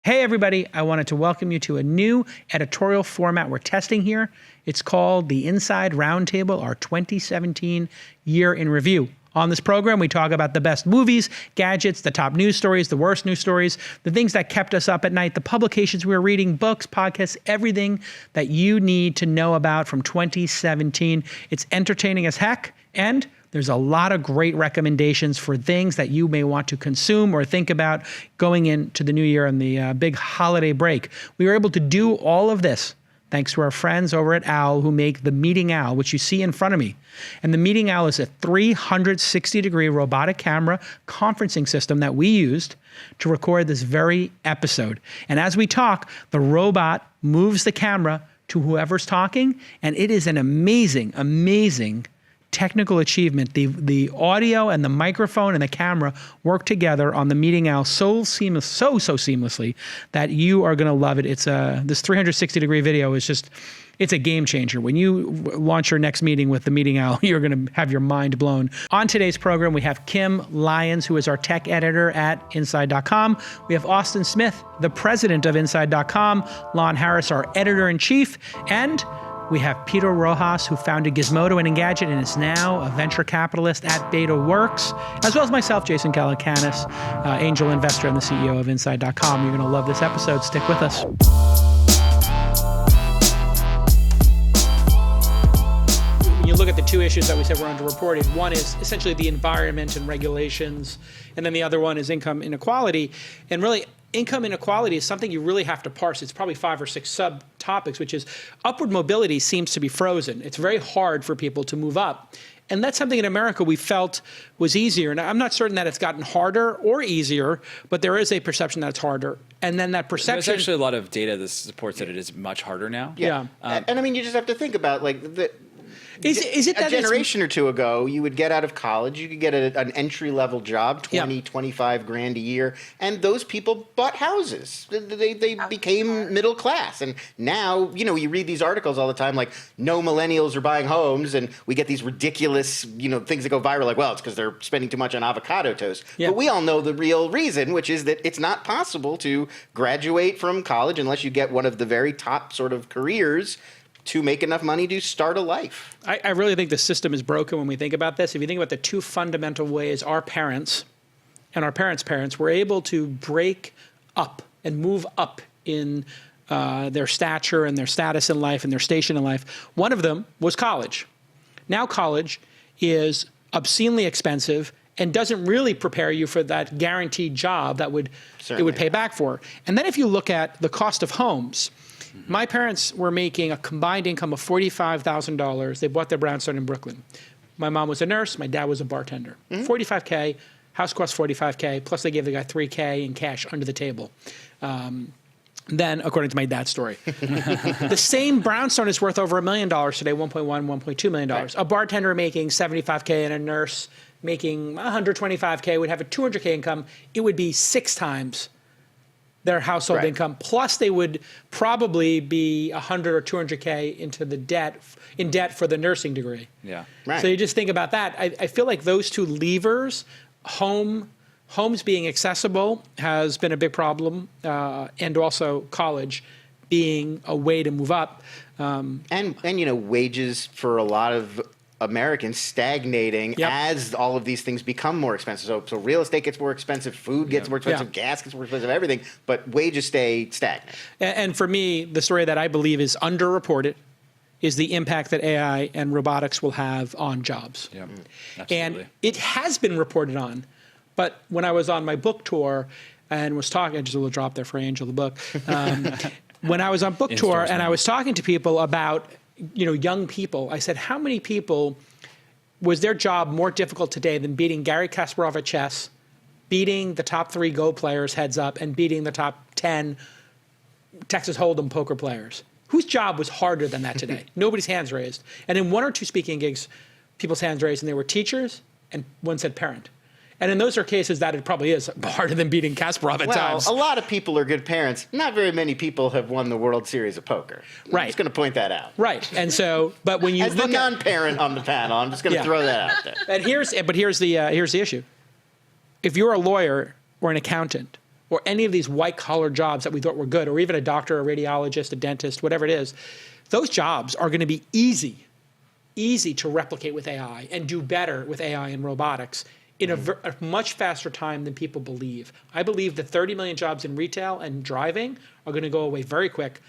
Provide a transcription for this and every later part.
Hey everybody, I wanted to welcome you to a new editorial format we're testing here. It's called the Inside Roundtable, our 2017 year in review. On this program, we talk about the best movies, gadgets, the top news stories, the worst news stories, the things that kept us up at night, the publications we were reading, books, podcasts, everything that you need to know about from 2017. It's entertaining as heck, and there's a lot of great recommendations for things that you may want to consume or think about going into the new year and the big holiday break. We were able to do all of this thanks to our friends over at Owl who make the Meeting Owl, which you see in front of me. And the Meeting Owl is a 360-degree robotic camera conferencing system that we used to record this very episode. And as we talk, the robot moves the camera to whoever's talking, and it is an amazing, amazing technical achievement. The audio and the microphone and the camera work together on the Meeting Owl so seamlessly that you are going to love it. It's this 360-degree video is just, it's a game changer. When you launch your next meeting with the Meeting Owl, you're going to have your mind blown. On today's program, we have Kim Lyons, who is our tech editor at Inside.com. We have Austin Smith, the president of Inside.com, Lon Harris, our editor-in-chief, and we have Peter Rojas, who founded Gizmodo and Engadget and is now a venture capitalist at BetaWorks, as well as myself, Jason Calacanis, angel investor and the CEO of Inside.com. You're going to love this episode. Stick with us. When you look at the two issues that we said were underreported, one is essentially the environment and regulations, and then the other one is income inequality. And really, income inequality is something you really have to parse. It's probably 5 or 6 subtopics, which is upward mobility seems to be frozen. It's very hard for people to move up. And that's something in America we felt was easier. And I'm not certain that it's gotten harder or easier, but there is a perception that it's harder. And then that perception— There's actually a lot of data that supports that it is much harder now. Yeah. And I mean, you just have to think about like Is it that a generation or two ago, you would get out of college, you could get an entry-level job, 20, 25 grand a year, and those people bought houses. They became middle class. And now, you know, you read these articles all the time, like, no millennials are buying homes, and we get these ridiculous, you know, things that go viral, like, well, it's because they're spending too much on avocado toast. Yeah. But we all know the real reason, which is that it's not possible to graduate from college unless you get one of the very top sort of careers to make enough money to start a life. I really think the system is broken when we think about this. If you think about the two fundamental ways our parents and our parents' parents were able to break up and move up in their stature and their status in life and their station in life, one of them was college. Now college is obscenely expensive and doesn't really prepare you for that guaranteed job that it would pay back for. And then if you look at the cost of homes, my parents were making a combined income of $45,000. They bought their brownstone in Brooklyn. My mom was a nurse. My dad was a bartender. $45K, house cost $45K, plus they gave the guy $3K in cash under the table. Then, according to my dad's story. The same brownstone is worth over $1 million today, $1.1, $1.2 million. Right. A bartender making $75K and a nurse making $125K would have a $200K income. It would be 6 times their household income, plus they would probably be 100 or 200K in debt for the nursing degree. Yeah, right. So you just think about that. I feel like those two levers, homes being accessible has been a big problem, and also college being a way to move up. And you know, wages for a lot of Americans stagnating as all of these things become more expensive. So real estate gets more expensive, food gets more expensive, gas gets more expensive, everything, but wages stay stagnant. And for me, the story that I believe is underreported is the impact that AI and robotics will have on jobs. Yeah, and it has been reported on, but when I was on my book tour and was talking, just a little drop there for Angel, the book. When I was on book tour and I was talking to people about, you know, young people, I said, how many people was their job more difficult today than beating Garry Kasparov at chess, beating the top 3 Go players heads up, and beating the top 10 Texas Hold'em poker players? Whose job was harder than that today? Nobody's hands raised. And in 1 or 2 speaking gigs, people's hands raised, and they were teachers, and one said parent. And in those are cases that it probably is harder than beating Kasparov at times. Well, a lot of people are good parents. Not very many people have won the World Series of Poker. Right. I'm just going to point that out. Right. And so, but when you As the non-parent on the panel, I'm just going to throw that out there. And here's the issue. If you're a lawyer or an accountant or any of these white-collar jobs that we thought were good, or even a doctor, a radiologist, a dentist, whatever it is, those jobs are going to be easy to replicate with AI and do better with AI and robotics in a much faster time than people believe. I believe that 30 million jobs in retail and driving are going to go away very quick,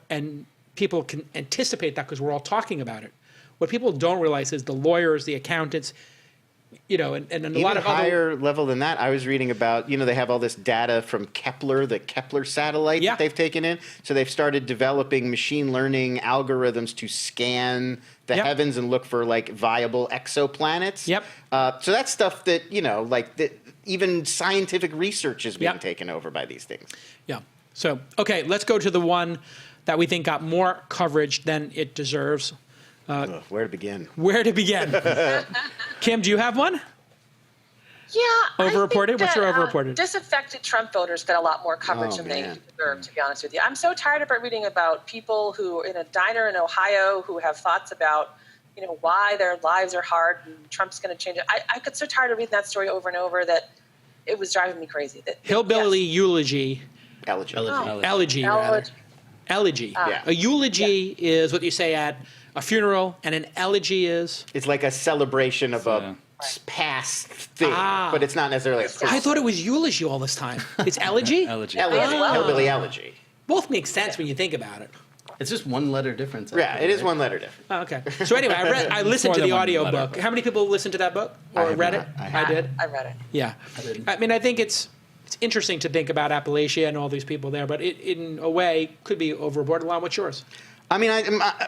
and people can anticipate that because we're all talking about it. What people don't realize is the lawyers, the accountants, and a lot of higher level than that. I was reading about, they have all this data from Kepler, the Kepler satellite that they've taken in. So they've started developing machine learning algorithms to scan the heavens and look for like viable exoplanets. So that's stuff that, even scientific research is being taken over by these things. So, okay, let's go to the one that we think got more coverage than it deserves. Where to begin? Kim, do you have one? Yeah. Overreported? What's your overreported? Disaffected Trump voters get a lot more coverage than they deserve, to be honest with you. I'm so tired of reading about people who are in a diner in Ohio who have thoughts about, why their lives are hard and Trump's going to change it. I got so tired of reading that story over and over that it was driving me crazy. Hillbilly Eulogy. Elegy. Elegy. A eulogy is what you say at a funeral, and an elegy is? It's like a celebration of a past thing, but it's not necessarily a person. I thought it was eulogy all this time. It's elegy? Elegy. Hillbilly Elegy. Both make sense when you think about it. It's just one letter difference. Yeah, it is one letter difference. Oh, okay. So anyway, I listened to the audio book. How many people listened to that book or read it? I did. I read it. Yeah. I mean, I think it's interesting to think about Appalachia and all these people there, but it, in a way, could be overboard. Alon, what's yours? I mean,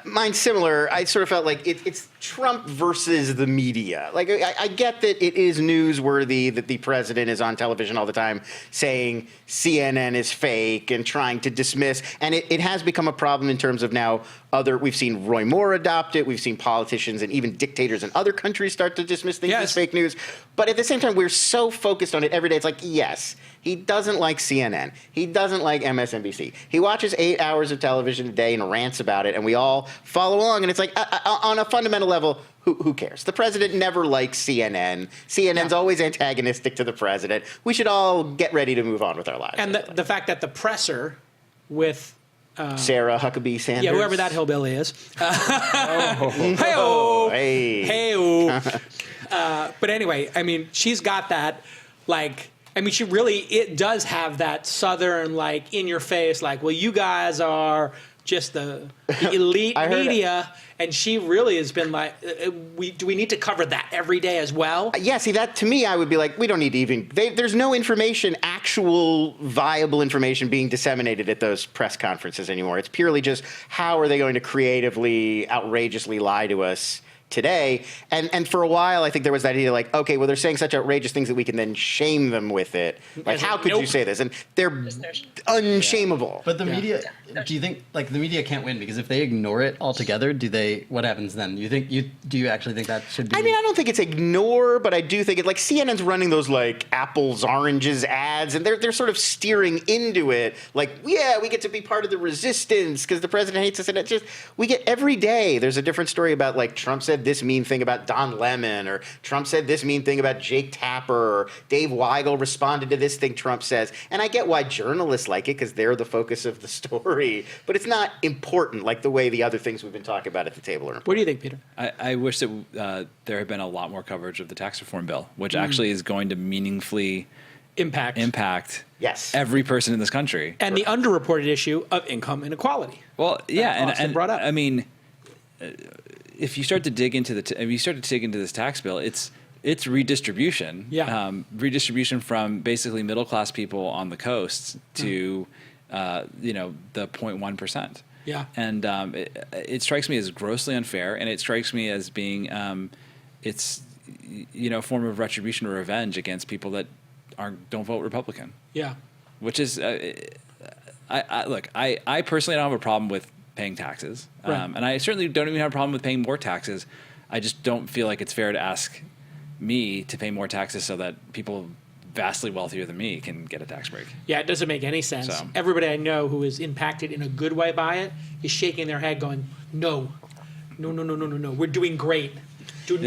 mine's similar. I sort of felt like it's Trump versus the media. Like, I get that it is newsworthy that the president is on television all the time saying CNN is fake and trying to dismiss. And it has become a problem in terms of now we've seen Roy Moore adopt it. We've seen politicians and even dictators in other countries start to dismiss things as fake news. But at the same time, we're so focused on it every day. It's like, yes, he doesn't like CNN. He doesn't like MSNBC. He watches 8 hours of television a day and rants about it, and we all follow along. And it's like, on a fundamental level, who cares? The president never likes CNN. CNN's always antagonistic to the president. We should all get ready to move on with our lives. And the fact that the presser with Sarah Huckabee Sanders. Yeah, whoever that hillbilly is. But anyway, I mean, she's got that, like, I mean, it does have that Southern, like, in your face, like, well, you guys are just the elite media. And she really has been like, do we need to cover that every day as well? Yeah, see, that to me, I would be like, we don't need to even, there's no information, actual viable information being disseminated at those press conferences anymore. It's purely just, how are they going to creatively, outrageously lie to us today? And for a while, I think there was that idea like, okay, well, they're saying such outrageous things that we can then shame them with it. Like, how could you say this? And they're unshameable. But the media, do you think, like, the media can't win? Because if they ignore it altogether, what happens then? Do you actually think that should be? I mean, I don't think it's ignore, but I do think like, CNN's running those, like, apples, oranges ads, and they're sort of steering into it. Like, yeah, we get to be part of the resistance because the president hates us. And it's just, we get every day, there's a different story about, like, Trump said this mean thing about Don Lemon, or Trump said this mean thing about Jake Tapper, or Dave Weigel responded to this thing Trump says. And I get why journalists like it, because they're the focus of the story. But it's not important like the way the other things we've been talking about at the table are important. What do you think, Peter? I wish that there had been a lot more coverage of the tax reform bill, which actually is going to meaningfully impact every person in this country. And the underreported issue of income inequality. Well, yeah, and brought up. I mean, if you start to dig into this tax bill, it's redistribution. Yeah. Redistribution from basically middle class people on the coast to the 0.1%. Yeah. And it strikes me as grossly unfair, and it strikes me as being it's a form of retribution or revenge against people that don't vote Republican. Yeah. Which is I personally don't have a problem with paying taxes. Right. And I certainly don't even have a problem with paying more taxes. I just don't feel like it's fair to ask me to pay more taxes so that people vastly wealthier than me can get a tax break. Yeah, it doesn't make any sense. So. Everybody I know who is impacted in a good way by it is shaking their head going, no. We're doing great. Do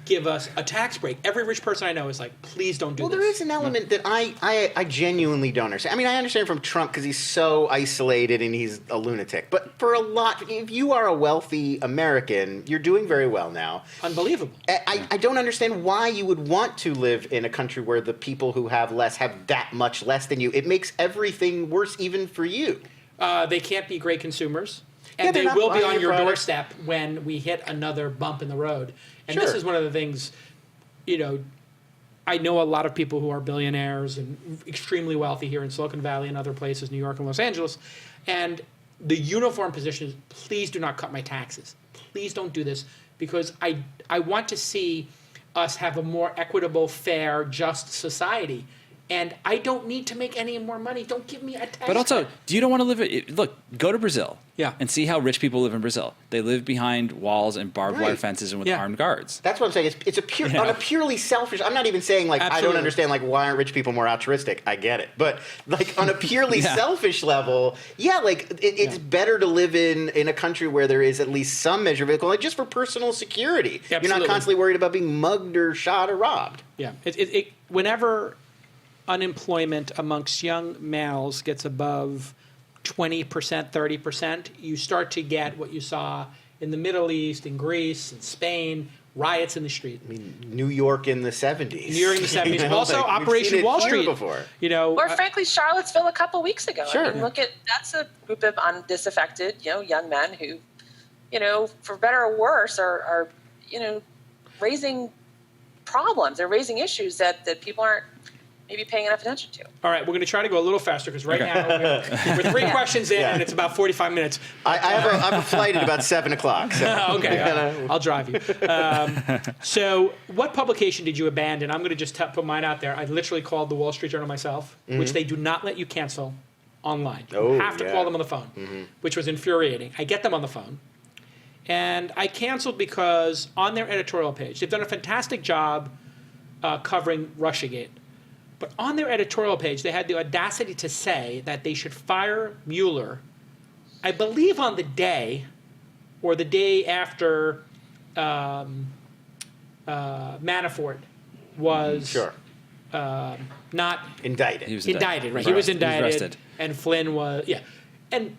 give us a tax break. Every rich person I know is like, please don't do this. Well, there is an element that I genuinely don't understand. I mean, I understand from Trump because he's so isolated and he's a lunatic. But for a lot, if you are a wealthy American, you're doing very well now. Unbelievable. I don't understand why you would want to live in a country where the people who have less have that much less than you. It makes everything worse even for you. They can't be great consumers. Yeah, And they're they not will be buying on your your product. doorstep when we hit another bump in the road. And Sure. this is one of the things, I know a lot of people who are billionaires and extremely wealthy here in Silicon Valley and other places, New York and Los Angeles. And the uniform position is, please do not cut my taxes. Please don't do this, because I want to see us have a more equitable, fair, just society. And I don't need to make any more money. Don't give me a tax. But also, you don't want to live look, go to Brazil. Yeah. And see how rich people live in Brazil. They live behind walls and barbed wire Right. fences and with Yeah. armed guards. That's what I'm saying. It's a pure, Yeah. on a purely selfish. I'm not even saying like I Absolutely. don't understand like why aren't rich people more altruistic? I get it, but like on a purely Yeah. selfish level, yeah, like it's better to live in a country where there is at least some measure of equality, like just for personal security. You're Absolutely. not constantly worried about being mugged or shot or robbed. Yeah. Whenever unemployment amongst young males gets above 20%, 30%, you start to get what you saw in the Middle East, in Greece, in Spain, riots in the street. I mean, New York in the 70s. New York in the 70s. You know, Also, like, we've Operation seen it Wall here Street. before. Or frankly, Charlottesville a couple weeks ago. Sure. I mean, that's a group of disaffected, young men who, for better or worse, are raising problems. They're raising issues that people aren't maybe paying enough attention to. All right, we're going to try to go a little faster because right now we're 3 questions in and it's about 45 minutes. I have a flight at about 7 o'clock. So. Okay, I'll drive you. So what publication did you abandon? I'm going to just put mine out there. I literally called the Wall Street Journal myself, which they do not let you cancel online. Oh, You have to yeah. call them on the phone, which was infuriating. I get them on the phone. And I canceled because on their editorial page, they've done a fantastic job covering Russiagate. But on their editorial page, they had the audacity to say that they should fire Mueller, I believe on the day or the day after Manafort was Sure. not Indicted. He was indicted. Right? He was indicted, arrested. and Flynn was, yeah. And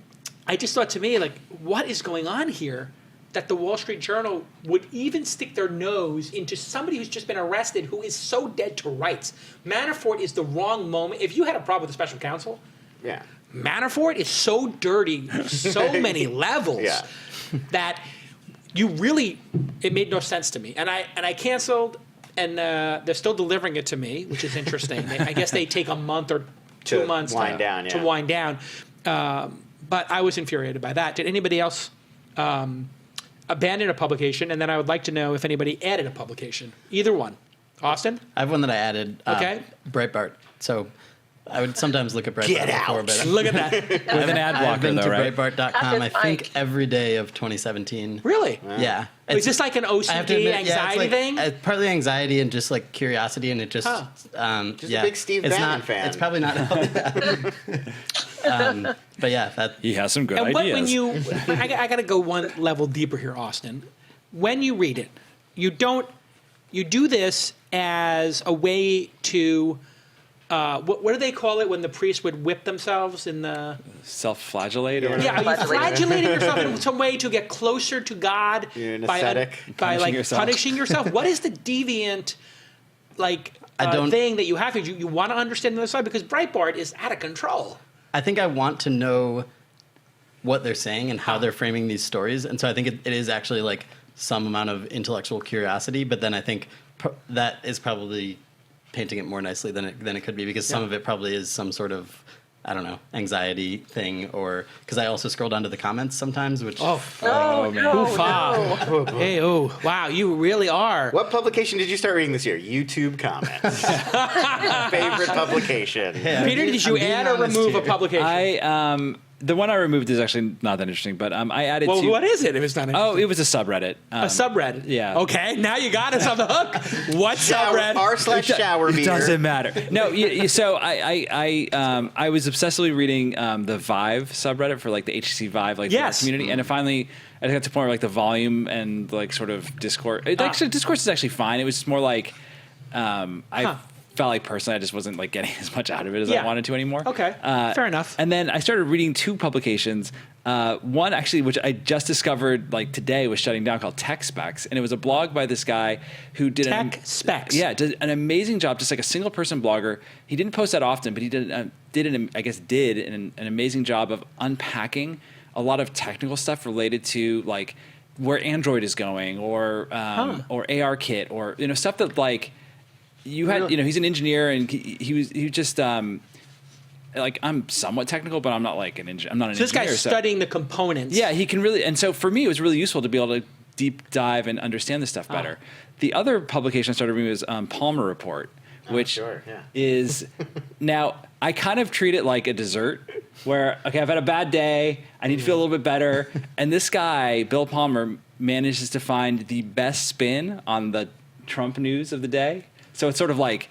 I just thought to me, like, what is going on here? That the Wall Street Journal would even stick their nose into somebody who's just been arrested who is so dead to rights. Manafort is the wrong moment. If you had a problem with the special counsel, Yeah. Manafort is so dirty, so many levels, Yeah. that it made no sense to me. And I canceled, and they're still delivering it to me, which is interesting. I guess they take a month or 2 months wind down, to yeah. wind down. But I was infuriated by that. Did anybody else abandon a publication? And then I would like to know if anybody added a publication. Either one. Austin? I have one that I added. Okay. Breitbart. So I would sometimes look at Breitbart Get before, out. but Look at that. With an ad I've blocker, been though, to right? Breitbart.com, I Not think, this every day of 2017. Really? Yeah. Is this like an I have to OCD admit, anxiety it's thing? It's partly anxiety and just like curiosity, and it just, Huh. Just a big Steve it's Bannon not, fan. It's probably not. But yeah, that. He has some good And ideas. I got to go one level deeper here, Austin. When you read it, you do this as a way to, what do they call it when the priests would whip themselves in the... Self-flagellate? Or Yeah, are you Flagellating. flagellating yourself in some way to get closer to God You're an by ascetic. by Punishing like yourself. punishing yourself? What is the deviant thing that you have to do? You want to understand the other side because Breitbart is out of control. I think I want to know what they're saying and how they're framing these stories, and so I think it is actually like some amount of intellectual curiosity. But then I think that is probably painting it more nicely than it could be, because some of it probably is some sort of, I don't know, anxiety thing, or because I also scroll down to the comments sometimes, which No, no. Hey, oh, wow, you really are. What publication did you start reading this year? YouTube comments. Favorite publication. Peter, did you I'm being add or honest remove a here. publication? the one I removed is actually not that interesting, but I added Well, two. what is it? If it's not Oh, it was a subreddit. a subreddit. yeah. Okay, now you got us on the hook. What subreddit? r/shower It meter. doesn't matter. No, so I was obsessively reading the Vive subreddit for like the HTC Vive like Yes. community, and finally I got to the point where like the volume and like sort of discourse. Discourse is actually fine. It was just more like I felt like personally I just wasn't like getting as much out of it as I wanted to anymore. Okay, fair enough. And then I started reading two publications. One actually, which I just discovered like today, was shutting down, called Tech Specs, and it was a blog by this guy who did Tech Specs. Yeah, did an amazing job, just like a single person blogger. He didn't post that often, but he did an amazing job of unpacking a lot of technical stuff related to like where Android is going, or ARKit, or stuff that like you had. Really? He's an engineer, and he just. Like I'm somewhat technical, but I'm not like an engineer. I'm not an So this engineer. guy's studying the components. Yeah, he can really, and so for me, it was really useful to be able to deep dive and understand this stuff better. The other publication I started reading was Palmer Report, which is now I kind of treat it like a dessert, where okay, I've had a bad day, I need to feel a little bit better, and this guy, Bill Palmer, manages to find the best spin on the Trump news of the day. So it's sort of like,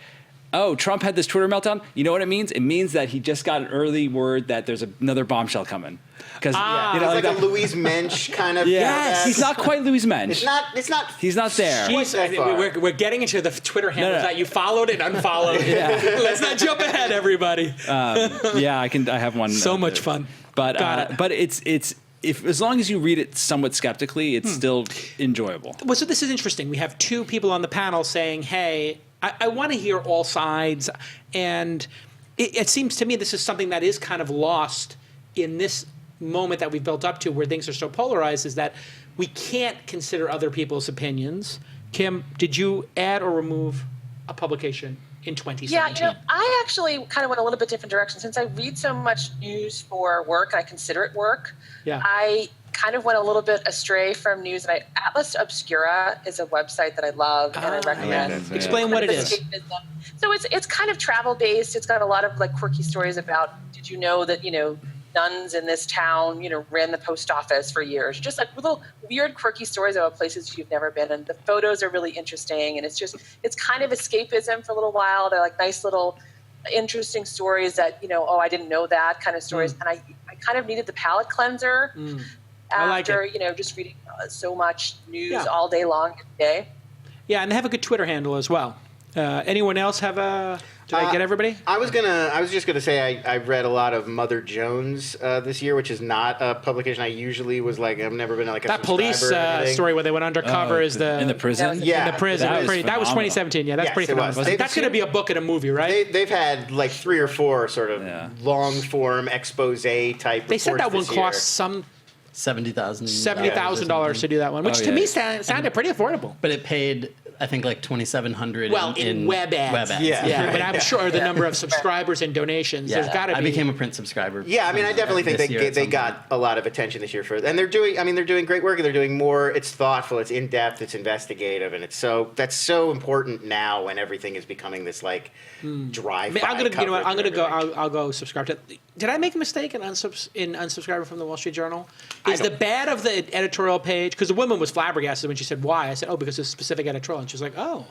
oh, Trump had this Twitter meltdown. You know what it means? It means that he just got an early word that there's another bombshell coming. Because It's like a Louise Mensch kind of. Yes, he's not quite Louise Mensch. It's not. He's not there. Jeez, we're getting into the Twitter handles that you followed and unfollowed. Let's not jump ahead, everybody. Yeah, I have one. So much fun. But it's if as long as you read it somewhat skeptically, it's still enjoyable. Well, so this is interesting. We have two people on the panel saying, hey, I want to hear all sides. And it seems to me this is something that is kind of lost in this moment that we've built up to, where things are so polarized, is that we can't consider other people's opinions. Kim, did you add or remove a publication in 2017? Yeah, I actually kind of went a little bit different direction. Since I read so much news for work, and I consider it work, I kind of went a little bit astray from news. And Atlas Obscura is a website that I love and I recommend. Explain what it is. So it's kind of travel based. It's got a lot of like quirky stories about, did you know that, nuns in this town, ran the post office for years. Just like little weird, quirky stories about places you've never been. And the photos are really interesting. And it's kind of escapism for a little while. They're like nice little interesting stories that, I didn't know that kind of stories. And I kind of needed the palate cleanser after, just reading so much news all day long every day. Yeah, and they have a good Twitter handle as well. Anyone else have a... Did I get everybody? I was just gonna say I read a lot of Mother Jones this year, which is not a publication I usually was like. I've never been like a that police story where they went undercover is the in the prison. Yeah, in the prison. That was 2017. Yeah, that's pretty phenomenal. That's going to be a book and a movie, right? They've had like 3 or 4 sort of long form expose type. They said that one cost some $70,000 to do that one, which to me sounded pretty affordable. But it paid, I think, like $2,700 in web ads. Yeah, but I'm sure the number of subscribers and donations, there's got to be. I became a print subscriber. Yeah, I mean, I definitely think they got a lot of attention this year and they're doing great work, and they're doing more. It's thoughtful, it's in depth, it's investigative, and that's so important now when everything is becoming this like drive-by. I'll go subscribe to. Did I make a mistake in unsubscribing from the Wall Street Journal? Is the bad of the editorial page, because the woman was flabbergasted when she said why. I said, because it's a specific editorial, and she was like, oh.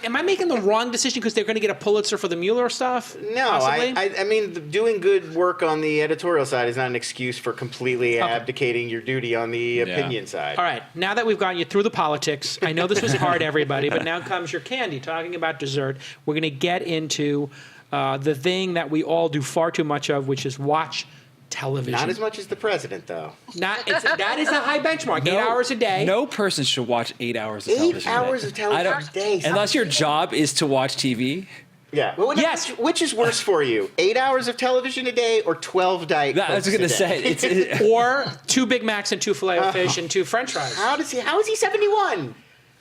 Am I making the wrong decision because they're going to get a Pulitzer for the Mueller stuff? No, I mean, doing good work on the editorial side is not an excuse for completely abdicating your duty on the opinion side. All right, now that we've gotten you through the politics, I know this was hard, everybody, but now comes your candy, talking about dessert. We're going to get into the thing that we all do far too much of, which is watch television. Not as much as the president, though. That is a high benchmark. 8 hours a day. No person should watch 8 hours of television. 8 hours of television a day. Unless your job is to watch TV. Yeah. Well, yes. Which is worse for you? 8 hours of television a day or 12 Diet Cokes? I was going to say. Or 2 Big Macs and 2 Filet-O-Fish and 2 French fries. How is he 71?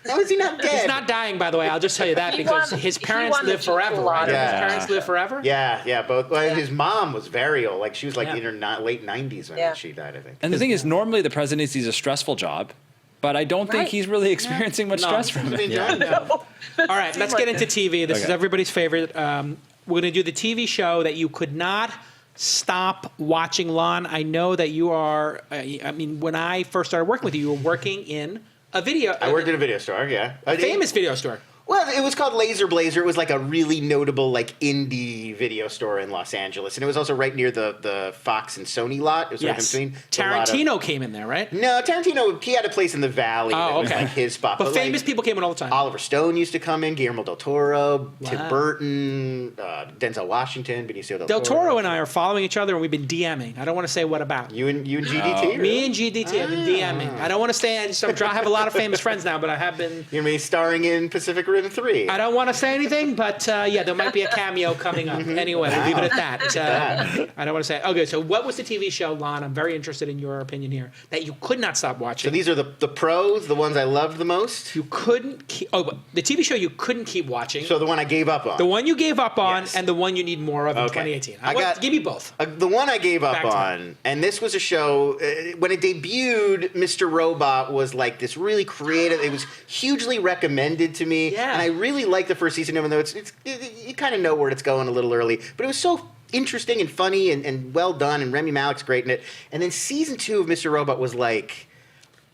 How is he not dead? He's not dying, by the way. I'll just tell you that because his parents live forever. Right? His parents live forever? Yeah, both. Well, his mom was very old. Like, she was like in her late 90s when she died, I think. And the thing is, normally the presidency is a stressful job, but I don't think he's really experiencing much stress from it. All right, let's get into TV. This is everybody's favorite. We're going to do the TV show that you could not stop watching, Lon? I know that you are. I mean, when I first started working with you, you were working in a video. I worked at a video store. Yeah, a famous video store. Well, it was called Laser Blazer. It was like a really notable like indie video store in Los Angeles, and it was also right near the Fox and Sony lot. It was right in between. Tarantino came in there, right? No, Tarantino, he had a place in the Valley that was like his spot. But famous people came in all the time. Oliver Stone used to come in, Guillermo del Toro, Tim Burton, Denzel Washington, Benicio del Toro and I are following each other, and we've been DMing. I don't want to say what about. You and GDT? Me and GDT have been DMing. I don't want to say. I have a lot of famous friends now, but I have been. You mean starring in Pacific Rim 3? I don't want to say anything, but there might be a cameo coming up. Anyway, we'll leave it at that. I don't want to say. Okay, so what was the TV show, Lon? I'm very interested in your opinion here, that you could not stop watching. So these are the pros, the ones I loved the most? You couldn't keep... Oh, the TV show you couldn't keep watching. So the one I gave up on. The one you gave up on, and the one you need more of in 2018. Give me both. The one I gave up on, and this was a show, when it debuted, Mr. Robot was like this really creative, it was hugely recommended to me, and I really liked the first season, even though you kind of know where it's going a little early, but it was so interesting and funny and well done, and Rami Malek's great in it. And then season 2 of Mr. Robot was like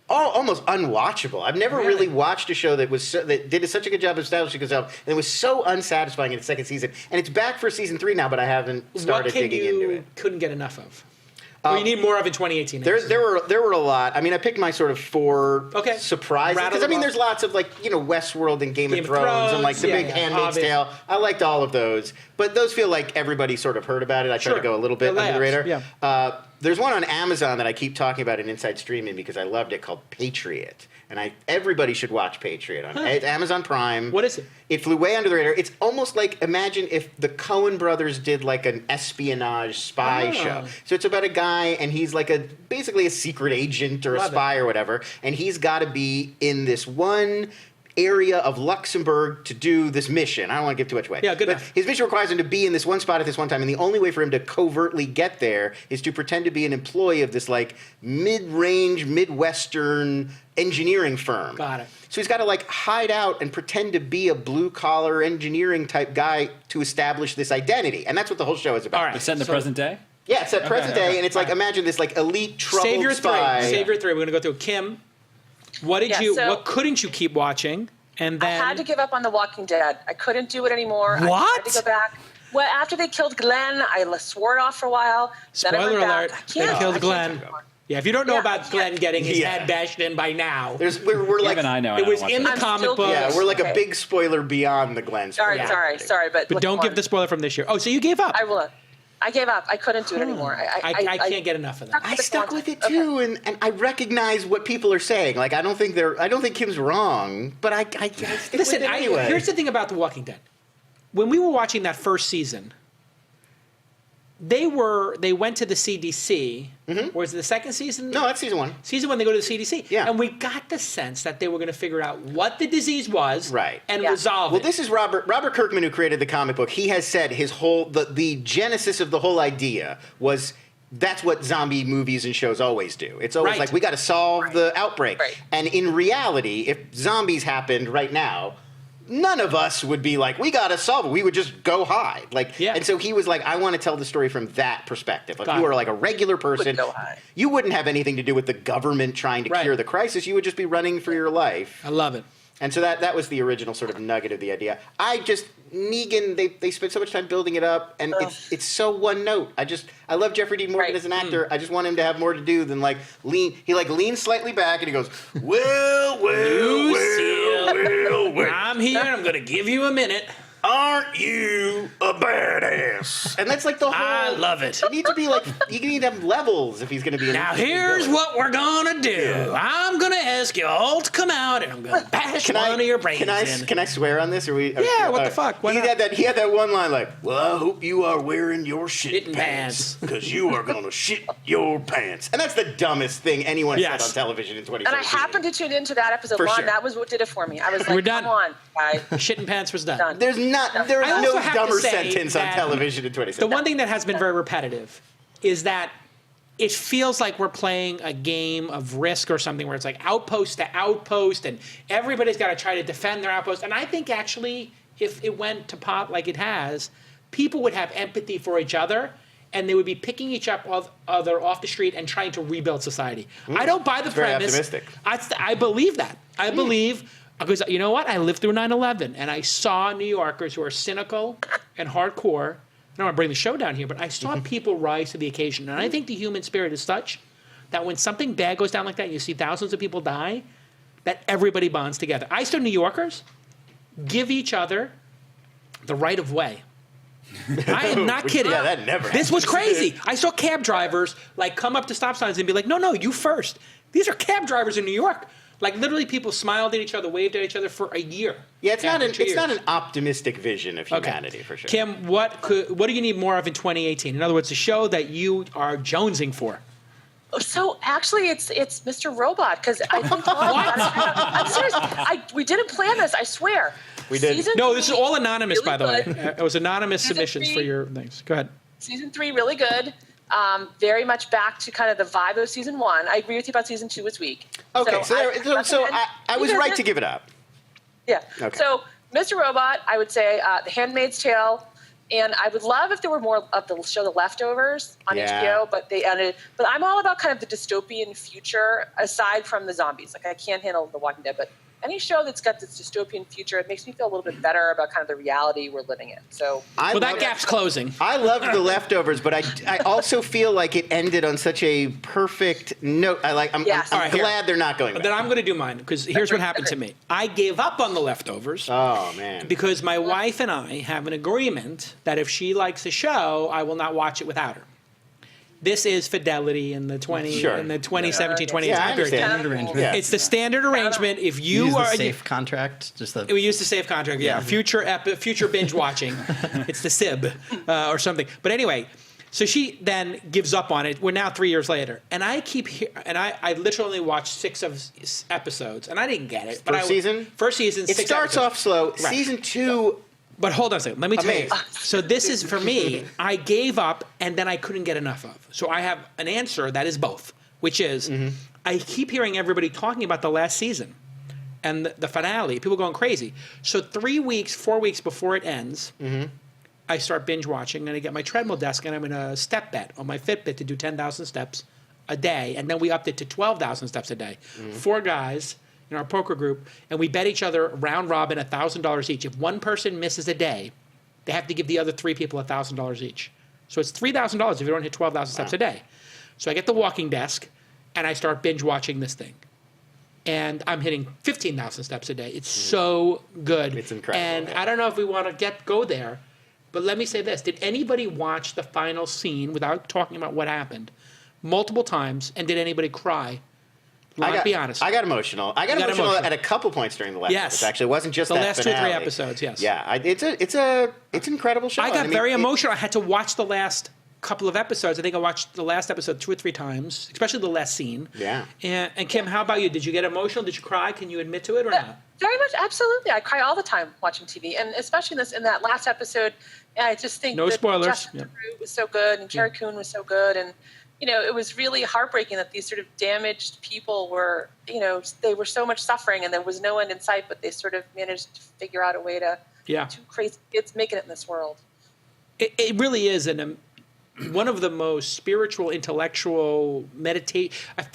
almost unwatchable. I've never really watched a show that did such a good job of establishing itself, and it was so unsatisfying in its second season. And it's back for season 3 now, but I haven't started digging into it. Couldn't get enough of? Or you need more of in 2018. There were a lot. I mean, I picked my sort of 4 surprises. Because, I mean, there's lots of, like, Westworld and Game of Thrones and, like, the big Handmaid's Tale. I liked all of those. But those feel like everybody sort of heard about it. I tried to go a little bit under the radar. Yeah. There's one on Amazon that I keep talking about in Inside Streaming because I loved it, called Patriot. And everybody should watch Patriot on Amazon Prime. What is it? It flew way under the radar. It's almost like, imagine if the Coen brothers did like an espionage spy show. So it's about a guy, and he's like basically a secret agent or a spy or whatever, and he's got to be in this one area of Luxembourg to do this mission. I don't want to give too much away. Yeah, good enough. His mission requires him to be in this one spot at this one time, and the only way for him to covertly get there is to pretend to be an employee of this like mid-range, Midwestern engineering firm. Got it. So he's got to like hide out and pretend to be a blue-collar engineering type guy to establish this identity, and that's what the whole show is about. All right. It's set in the present day? Yeah, it's at present day, and it's like, imagine this like elite troubled spy. Save your 3. We're going to go through Kim. What couldn't you keep watching? And then I had to give up on The Walking Dead. I couldn't do it anymore. What? I had to go back. Well, after they killed Glenn, I swore it off for a while. Spoiler alert, they killed Glenn. Yeah, if you don't know about Glenn getting his head bashed in by now. We're like, even I know. It was in the comic book. Yeah, we're like a big spoiler beyond the Glenn spoiler. Sorry. But don't give the spoiler from this year. Oh, so you gave up. I will. I gave up. I couldn't do it anymore. I can't get enough of that. I stuck with it too, and I recognize what people are saying. Like, I don't think Kim's wrong, but I stick with it anyway. Here's the thing about The Walking Dead. When we were watching that first season, they went to the CDC. Or was it the second season? No, that's season 1. Season 1, they go to the CDC. Yeah. And we got the sense that they were going to figure out what the disease was and resolve it. Well, this is Robert Kirkman, who created the comic book. He has said his whole the genesis of the whole idea was that's what zombie movies and shows always do. It's always like, we got to solve the outbreak. Right. And in reality, if zombies happened right now, none of us would be like, we got to solve it. We would just go hide. And so he was like, I want to tell the story from that perspective. If you were like a regular person, you wouldn't have anything to do with the government trying to cure the crisis. You would just be running for your life. I love it. And so that was the original sort of nugget of the idea. Negan, they spent so much time building it up, and it's so one note. I love Jeffrey Dean Morgan as an actor. I just want him to have more to do than lean. He leans slightly back and he goes, well. I'm here and I'm going to give you a minute. Aren't you a badass? And that's like the whole... I love it. You need to be like... You need to have levels if he's going to be... Now here's what we're going to do. Yeah. I'm going to ask you all to come out and I'm going to bash one of your brains in. Can I swear on this? What the fuck? He had that one line like, well, I hope you are wearing your shit pants. Because you are going to shit your pants. And that's the dumbest thing anyone said on television in 2017. And I happened to tune into that episode. That was what did it for me. I was like, come on, guys. Shit and pants was done. There is no dumber sentence on television in 2017. The one thing that has been very repetitive is that it feels like we're playing a game of Risk or something where it's like outpost to outpost and everybody's got to try to defend their outpost. And I think actually if it went to pot like it has, people would have empathy for each other and they would be picking each other off the street and trying to rebuild society. I don't buy the very premise. optimistic. I believe that. I believe, because you know what? I lived through 9/11, and I saw New Yorkers who are cynical and hardcore. I don't want to bring the show down here, but I saw people rise to the occasion. And I think the human spirit is such that when something bad goes down like that, and you see thousands of people die, that everybody bonds together. I saw New Yorkers give each other the right of way. I am not kidding. Yeah, that never This was happens. crazy. I saw cab drivers like come up to stop signs and be like, no, you first. These are cab drivers in New York. Like literally people smiled at each other, waved at each other for a year. Yeah, it's not After 2 not years. an optimistic vision of humanity for sure. Kim, what do you need more of in 2018? In other words, a show that you are jonesing for. So actually, it's Mr. Robot, because I think I'm serious. We didn't plan this. I swear. We did. No, this is all anonymous, really by the way. good. It was anonymous Season submissions 3. for your things. Go ahead. Season 3, really good. Very much back to kind of the vibe of season 1. I agree with you about season 2 was weak. Okay, so I was right to give it up. Yeah. Okay. So Mr. Robot, I would say The Handmaid's Tale, and I would love if there were more of the show The Leftovers on Yeah. HBO, but they ended. But I'm all about kind of the dystopian future aside from the zombies. Like I can't handle The Walking Dead, but any show that's got this dystopian future, it makes me feel a little bit better about kind of the reality we're living in. So That gap's closing. I loved The Leftovers, but I also feel like it ended on such a perfect note. I'm Yes. All right, here. glad they're not going back. Then I'm going to do mine, because here's what happened to me. I gave up on The Leftovers Oh man. because my wife and I have an agreement that if she likes a show, I will not watch it without her. This is fidelity in the 2017, 2018 Yeah, I time period. understand. Standard arrangement. Yeah. It's the standard arrangement. If you Use the are safe contract. Just the we use the safe contract, yeah. Future binge watching. It's the SIB or something. But anyway, so she then gives up on it. We're now 3 years later, and I I literally watched 6 episodes, and I didn't get it. But First season? First season. It 6 starts episodes. off slow. Right. Season 2. But hold on a second. Let me tell you. Amazing. So this is, for me, I gave up and then I couldn't get enough of. So I have an answer that is both, which is I keep hearing everybody talking about the last season and the finale. People going crazy. So 4 weeks before it ends, I start binge watching and I get my treadmill desk and I'm in a step bet on my Fitbit to do 10,000 steps a day. And then we upped it to 12,000 steps a day. 4 guys in our poker group, and we bet each other round robin $1,000 each. If one person misses a day, they have to give the other 3 people $1,000 each. So it's $3,000 if you don't hit 12,000 steps a day. So I get the walking desk, and I start binge watching this thing. And I'm hitting 15,000 steps a day. It's so good. It's incredible. And I don't know if we want to go there, but let me say this. Did anybody watch the final scene without talking about what happened multiple times, and did anybody cry? Be honest. I got emotional. I got emotional at a couple points during the last. Yes. Actually, it wasn't just The that last 2 or 3 finale. episodes, yes. Yeah, it's an incredible show. I got mean, very emotional. I had to watch the last couple of episodes. I think I watched the last episode 2 or 3 times, especially the last scene. Yeah. And Kim, how about you? Did you get emotional? Did you cry? Can you admit to it or not? Very much, absolutely. I cry all the time watching TV, and especially in that last episode. And I just think No that spoilers. Justin Theroux was so good, and Carrie Coon was so good, and it was really heartbreaking that these sort of damaged people were, they were so much suffering, and there was no end in sight, but they sort of managed to figure out a way to two crazy kids making it in this world. It really is one of the most spiritual, intellectual meditate.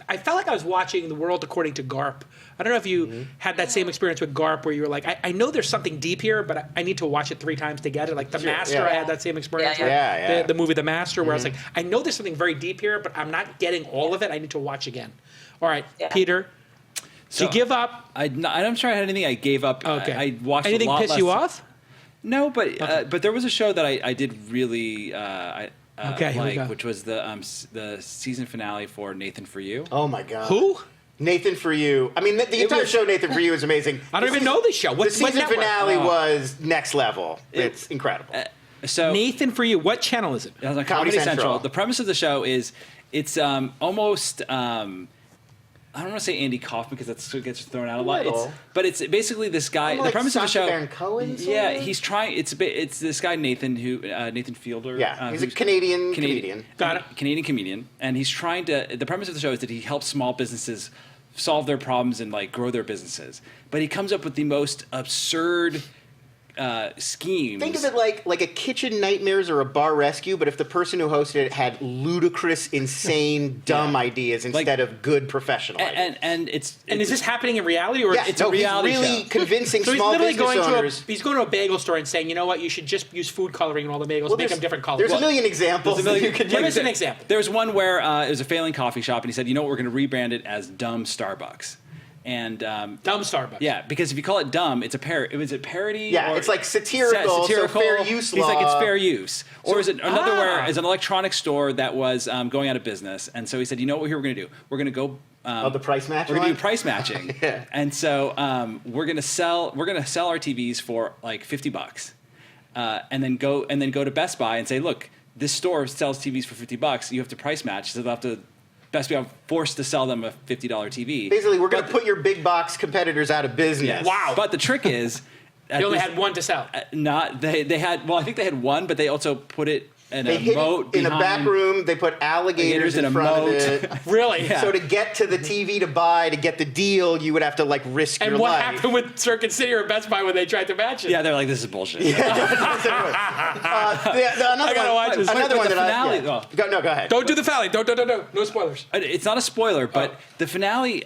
I felt like I was watching The World According to Garp. I don't know if you had that same experience with Garp, where you were like, I know there's something deep here, but I need to watch it 3 times to get it. Like The Master, yeah. I had that same experience with the movie The Master, where I was like, I know there's something very deep here, but I'm not getting all of it. I need to watch again. All right, Peter. So you give up? I'm not sure I had anything I gave up. Okay. I watched anything a lot piss less. you off? No, but there was a show that I did really like, which was the season finale for Nathan For You. Oh my God. Who? Nathan For You. I mean, the entire show Nathan For You is amazing. I don't even know this show. The season finale was next level. It's incredible. So Nathan For You. What channel is it? It was on Comedy Comedy Central. Central. The premise of the show is it's almost I don't want to say Andy Kaufman because that's what gets thrown out a lot. But it's basically this guy. The premise of the show. Baron Cohen. Yeah, he's trying. It's this guy Nathan Nathan Fielder. Yeah, he's a Canadian comedian. Got it. Canadian comedian, and he's trying to. The premise of the show is that he helps small businesses solve their problems and like grow their businesses. But he comes up with the most absurd schemes. Think of it like a Kitchen Nightmares or a Bar Rescue, but if the person who hosted it had ludicrous, insane, dumb ideas instead of good professional ideas. And is this happening in reality, or it's a reality he's really show. convincing So he's small literally business going owners. he's going to a bagel store and saying, you know what, you should just use food coloring in all the bagels, make them different colors. There's a million examples that you could Give use. us an example. There was one where it was a failing coffee shop, and he said, you know what, we're going to rebrand it as Dumb Starbucks. And Dumb Starbucks. Yeah, because if you call it dumb, it's a parody. Yeah, or it's like satirical, so fair use He's like, it's law. fair use. Or is it another where is an electronics store that was going out of business, and so he said, you know what, we're going to do? We're going to go. The price match. We're going to do price matching. Yeah. And so we're going to sell our TVs for like $50, and then go to Best Buy and say, look, this store sells TVs for $50. You have to price match, so they'll have to. Best Buy forced to sell them a $50 TV. Basically, we're going to put your big box competitors out of business. Yes. Wow. But the trick is, They only had one to sell. they had. Well, I think they had one, but they also put it in They a hid moat it in a back room. They put alligators in front of it. Really? Yeah. So to get to the TV to get the deal, you would have to risk And your what life. happened with Circuit City or Best Buy when they tried to match it? Yeah, they're like, this is bullshit. I gotta watch this. Another one the that finale. Go ahead. Don't do the finale. Don't. No spoilers. It's not a spoiler, but the finale.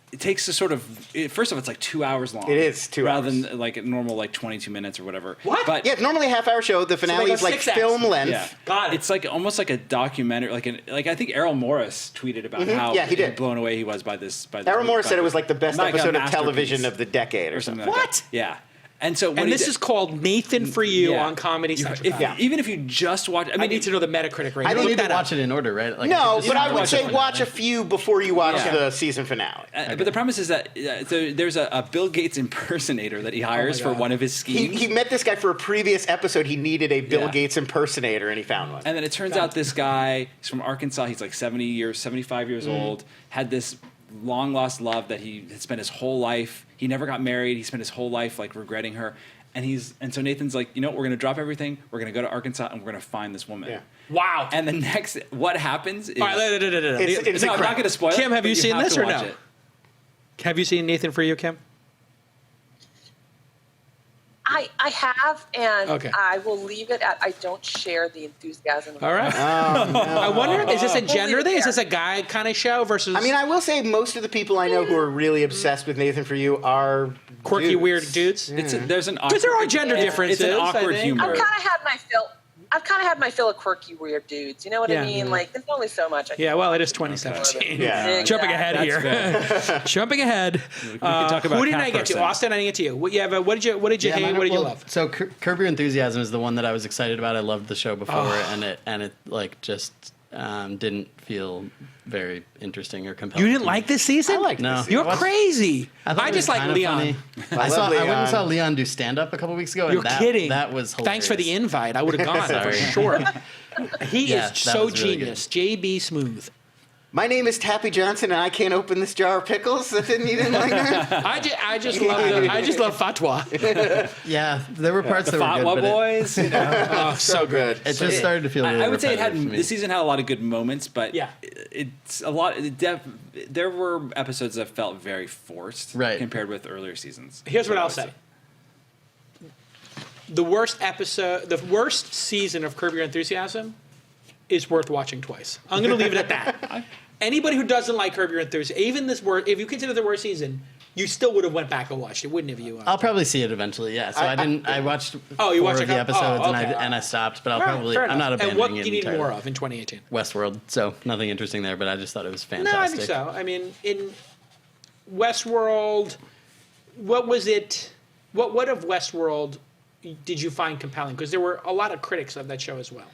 It takes a sort of. First off, it's like 2 hours long. It is 2 rather hours. than like a normal 22 minutes or whatever. What? But Yeah, it's normally a half-hour show. The finale is 6 acts. film length. yeah, Got it. It's like almost like a documentary. Like I think Errol Morris tweeted about how Yeah, he did. blown away he was by this. Errol Morris said it was like the best Like a episode of masterpiece. television of the decade or something. like What? that. Yeah. And so when And he this did- is called Nathan for You Yeah. on Comedy Central. Even if you just watch, I need to know the Metacritic rating. I You don't Look need to that up. watch it in order, right? Like, No, just but I watch would the say finale. watch a few before you watch Yeah. the season finale. But the premise is that so there's a Bill Gates impersonator that he hires for God. one of his schemes. He met this guy for a previous episode. He needed a Bill Yeah. Gates impersonator, and he found one. And then it turns out this guy, he's from Arkansas. He's like 75 years old. Had this long lost love that he had spent his whole life. He never got married. He spent his whole life regretting her. And so Nathan's like, you know, we're going to drop everything. We're going to go to Arkansas and we're going to find this woman. Yeah. Wow. And the next, what happens is, All right, It's no, I'm not going to spoil it. Kim, have but you seen have this to or watch no? it. Have you seen Nathan for You, Kim? I have, and Okay. I will leave it at I don't share the enthusiasm. All right. I wonder, is this a gender thing? Is this a guy kind of show versus I mean, I will say most of the people I know who are really obsessed with Nathan for You are quirky, dudes. weird dudes? There's an awkward, Because there are gender differences. It's an I awkward think. humor. I've kind of had my fill of quirky, weird dudes. You know what Yeah. I mean? Like, there's only so much. Yeah, well, it is 2017. Yeah. Jumping ahead here. Jumping ahead. We can talk about who didn't Cat I get to? Person. Austin, I didn't get to you. What did you hate? What did you love? So Curb Your Enthusiasm is the one that I was excited about. I loved the show before, and it just didn't feel very interesting or compelling. You didn't like this season? I liked No. this season. You're I watched- crazy. thought I it just was like kinda Leon. funny. I love went and Leon. saw Leon do stand up a couple weeks ago. You're and kidding. That was hilarious. Thanks for the invite. I would have gone for Sorry. sure. He Yeah, is that so was really genius. JB Smooth. My name is Tappy Johnson, and I can't open this jar of pickles. You didn't like that? I just love fatwa. Yeah, there were parts The that were Fatwa good, but boys. You know? Oh, so good. it just started to feel really I would say it had repetitive for me. this season had a lot of good moments, but Yeah. it's a lot. There were episodes that felt very forced, Right. compared with earlier seasons. Here's what I I'll would say. The worst season of Curb Your Enthusiasm is worth watching twice. I'm going to leave it at that. Anybody who doesn't like Curb Your Enthusiasm, even this worst, if you consider the worst season, you still would have went back and watched it, wouldn't have you? I'll probably see it eventually. Yeah. So I watched Oh, you four watched of the a couple- episodes oh, okay. and I stopped. But I'll All right, probably fair I'm not enough. abandoning And what it do you need entirely. more of in 2018? Westworld. So nothing interesting there, but I just thought it was fantastic. No, I think so. I mean, in Westworld, what was it? What of Westworld did you find compelling? Because there were a lot of critics of that show as well.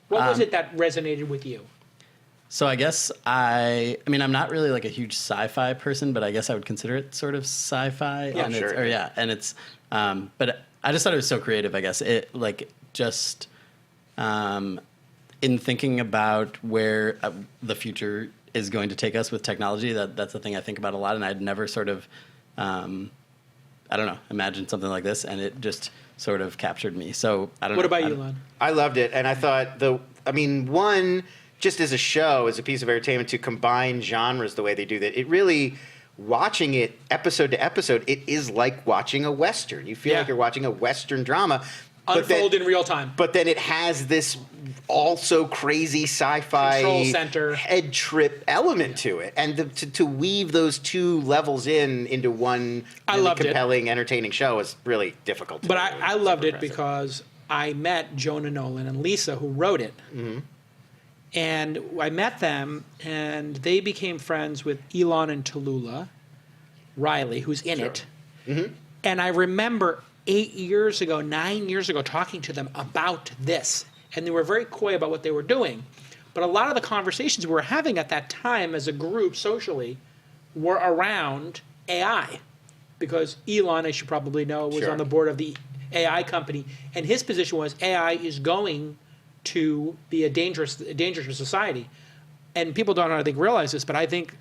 What was it that resonated with you? So I guess I mean I'm not really like a huge sci-fi person, but I guess I would consider it sort of sci-fi. Yeah, and sure. it's but I just thought it was so creative. I guess it just in thinking about where the future is going to take us with technology. That's the thing I think about a lot, and I'd never sort of I don't know, imagined something like this, and it just sort of captured me. So I don't know. What about you, Lon? I loved it, and I thought one, just as a show, as a piece of entertainment, to combine genres the way they do that, it really watching it episode to episode, it is like watching a Western. You feel like you're watching a Western drama. Unfold in real time. But then it has this also crazy sci-fi control center head trip element to it. And to weave those two levels into one really compelling, entertaining show is really difficult. But I loved it because I met Jonah Nolan and Lisa, who wrote it. Mm-hmm. And I met them, and they became friends with Elon and Tallulah Riley, who's in it. Mm-hmm. And I remember 9 years ago, talking to them about this. And they were very coy about what they were doing. But a lot of the conversations we were having at that time as a group socially were around AI. Because Elon, as you probably know, was on the board of the AI company. And his position was AI is going to be a dangerous for society. And people don't, I think, realize this, but I think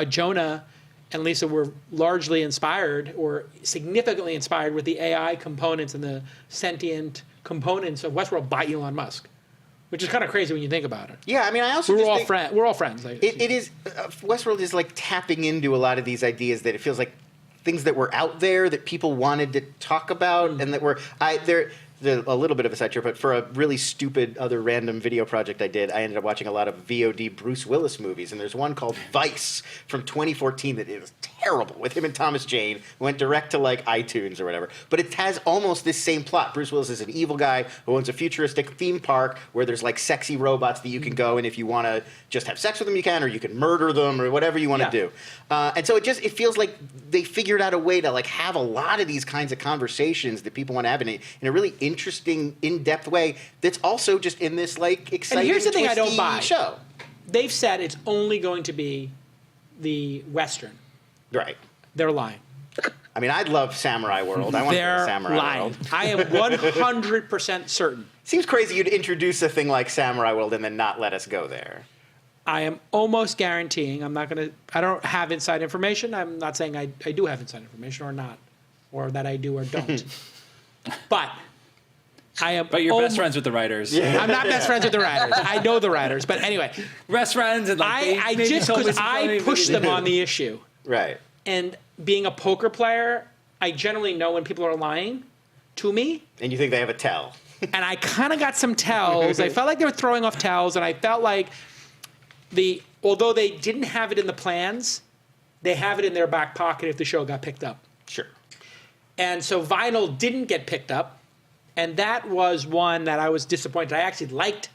Jonah and Lisa were largely inspired or significantly inspired with the AI components and the sentient components of Westworld by Elon Musk, which is kind of crazy when you think about it. Yeah, I mean, I also we're all friends. It is Westworld is like tapping into a lot of these ideas that it feels like things that were out there that people wanted to talk about and that were a little bit of a side trip, but for a really stupid other random video project I did, I ended up watching a lot of VOD Bruce Willis movies, and there's one called Vice from 2014 that is terrible, with him and Thomas Jane, went direct to like iTunes or whatever, but it has almost this same plot. Bruce Willis is an evil guy who owns a futuristic theme park where there's like sexy robots that you can go, and if you want to just have sex with them, you can, or you can murder them, or whatever you want to do. And so it feels like they figured out a way to like have a lot of these kinds of conversations that people want to have in a really interesting, in-depth way that's also just in this like exciting, and here's the thing I don't buy. Show. They've said it's only going to be the Western. Right. They're lying. I mean, I'd love Samurai World. I want to be Samurai World. I am 100% certain. Seems crazy you'd introduce a thing like Samurai World and then not let us go there. I am almost guaranteeing, I don't have inside information. I'm not saying I do have inside information or not, or that I do or don't. But I am. But you're best friends with the writers. Yeah. I'm not best friends with the writers. I know the writers. But anyway. Best friends. And like I just, because I push them on the issue. Right. And being a poker player, I generally know when people are lying to me. And you think they have a tell. And I kind of got some tells. I felt like they were throwing off tells, and I felt like although they didn't have it in the plans, they have it in their back pocket if the show got picked up. Sure. And so Vinyl didn't get picked up, and that was one that I was disappointed. I actually liked.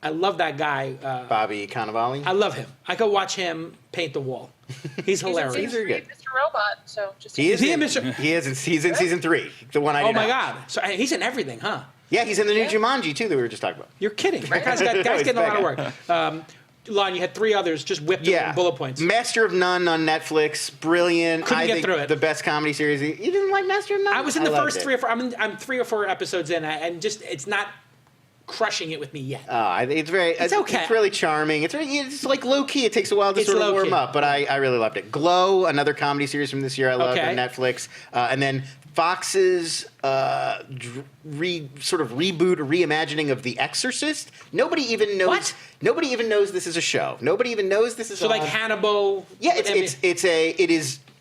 I love that guy. Bobby Cannavale? I love him. I could watch him paint the wall. He's hilarious. He's very good. Mr. Robot, so just... He's in season 3, the one I did. Oh, my God. So he's in everything, huh? Yeah, he's in the new Jumanji, too, that we were just talking about. You're kidding. That guy's getting a lot of work. Lon, you had 3 others, just whipped them bullet points. Master of None on Netflix, brilliant. Couldn't get through it. The best comedy series. You didn't like Master of None? I was in the first 3 or 4. I'm 3 or 4 episodes in, and just it's not crushing it with me yet. It's okay. It's really charming. It's like low key. It takes a while to sort of warm up, but I really loved it. Glow, another comedy series from this year I loved on Netflix, and then Fox's sort of reboot or reimagining of The Exorcist. Nobody even knows. What? Nobody even knows this is a show. Nobody even knows this is. So like Hannibal. Yeah,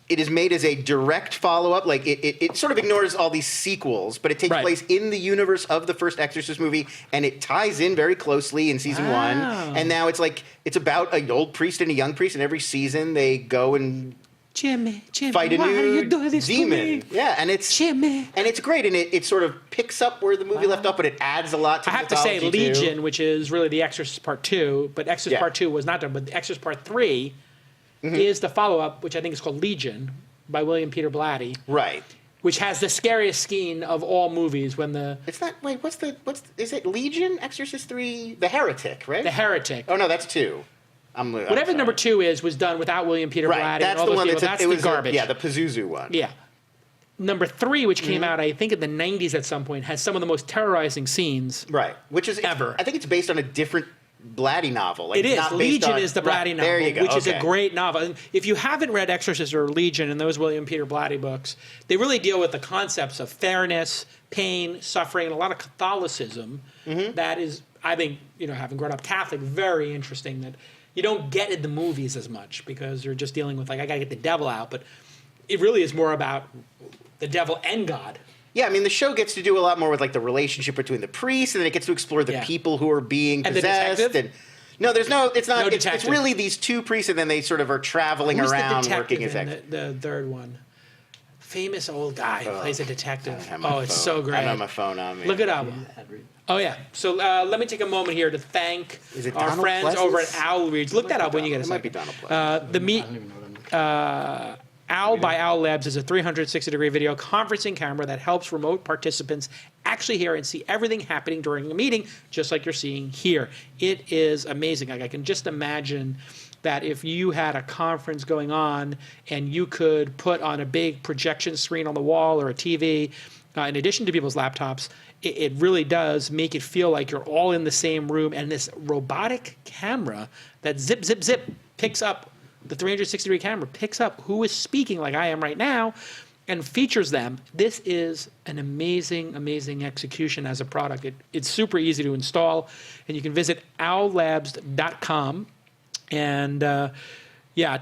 it is made as a direct follow-up. Like it sort of ignores all these sequels, but it takes place in the universe of the first Exorcist movie, and it ties in very closely in season 1. And now it's about an old priest and a young priest, and every season they go and Jimmy, fight a new demon. Yeah, and it's Jimmy. And it's great, and it sort of picks up where the movie left off, but it adds a lot to the mythology. I have to say Legion, which is really The Exorcist Part 2, but Exorcist Part 2 was not done, but The Exorcist Part 3 is the follow-up, which I think is called Legion, by William Peter Blatty. Right. Which has the scariest scene of all movies when the... It's not... Wait, is it Legion? Exorcist 3? The Heretic, right? The Heretic. Oh, no, that's 2. Whatever number 2 is was done without William Peter Blatty. That's the one that's the garbage. The Pazuzu one. Yeah. Number 3, which came out, I think, in the 90s at some point, has some of the most terrorizing scenes. Right. Which is... ever. I think it's based on a different Blatty novel. Like, it is. Legion is the Blatty novel, there you go. which is a great novel. And if you haven't read Exorcist or Legion and those William Peter Blatty books, they really deal with the concepts of fairness, pain, suffering, and a lot of Catholicism. That is, I think, having grown up Catholic, very interesting that, you don't get in the movies as much because you're just dealing with, like, I got to get the devil out. But it really is more about the devil and God. Yeah, I mean, the show gets to do a lot more with, like, the relationship between the priest, and then it gets to explore the people who are being and possessed. The detective? No, there's no. It's not. No It's really these two priests, and then they sort of are traveling Who's around the working as detective in the third one? Famous old guy who plays a detective. I don't have my Oh, it's phone. so great. I don't have my phone on me. Look it up. Oh, yeah. So let me take a moment here to thank our Donald friends Pleasance? over at Owl Reads. Look that up when you get a It second. might be Donald Pleasance. The meet. Owl by Owl Labs is a 360-degree video conferencing camera that helps remote participants actually hear and see everything happening during a meeting, just like you're seeing here. It is amazing. Like, I can just imagine that if you had a conference going on and you could put on a big projection screen on the wall or a TV, in addition to people's laptops, it really does make it feel like you're all in the same room. And this robotic camera that zip, zip, zip picks up, the 360-degree camera picks up who is speaking like I am right now and features them. This is an amazing, amazing execution as a product. It's super easy to install, and you can visit owllabs.com. And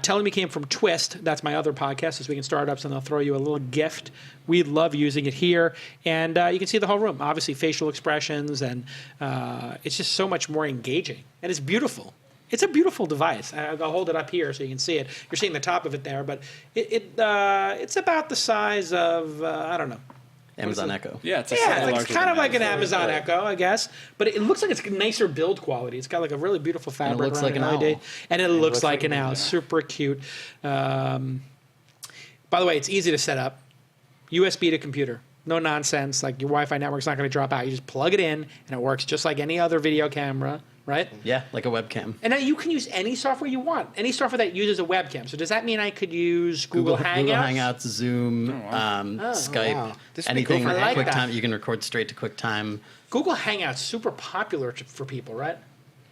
Tell Me came from Twist. That's my other podcast, This Week in Startups, and they'll throw you a little gift. We love using it here. And you can see the whole room, obviously facial expressions, and it's just so much more engaging. And it's beautiful. It's a beautiful device. I'll hold it up here so you can see it. You're seeing the top of it there, but it's about the size of, I don't know. Amazon Echo. Yeah, it's kind of like an Amazon Echo, I guess. But it looks like it's nicer build quality. It's got like a really beautiful fabric. And it looks like an LED. owl. And it looks like an owl. Super cute. By the way, it's easy to set up. USB to computer. No nonsense. Like, your Wi-Fi network's not going to drop out. You just plug it in, and it works just like any other video camera, right? Yeah, like a webcam. And now you can use any software you want. Any software that uses a webcam. So does that mean I could use Google Hangouts? Google Hangouts, Zoom, Skype, wow. anything. cool. I like that. QuickTime. You can record straight to QuickTime. Google Hangouts super popular for people, right?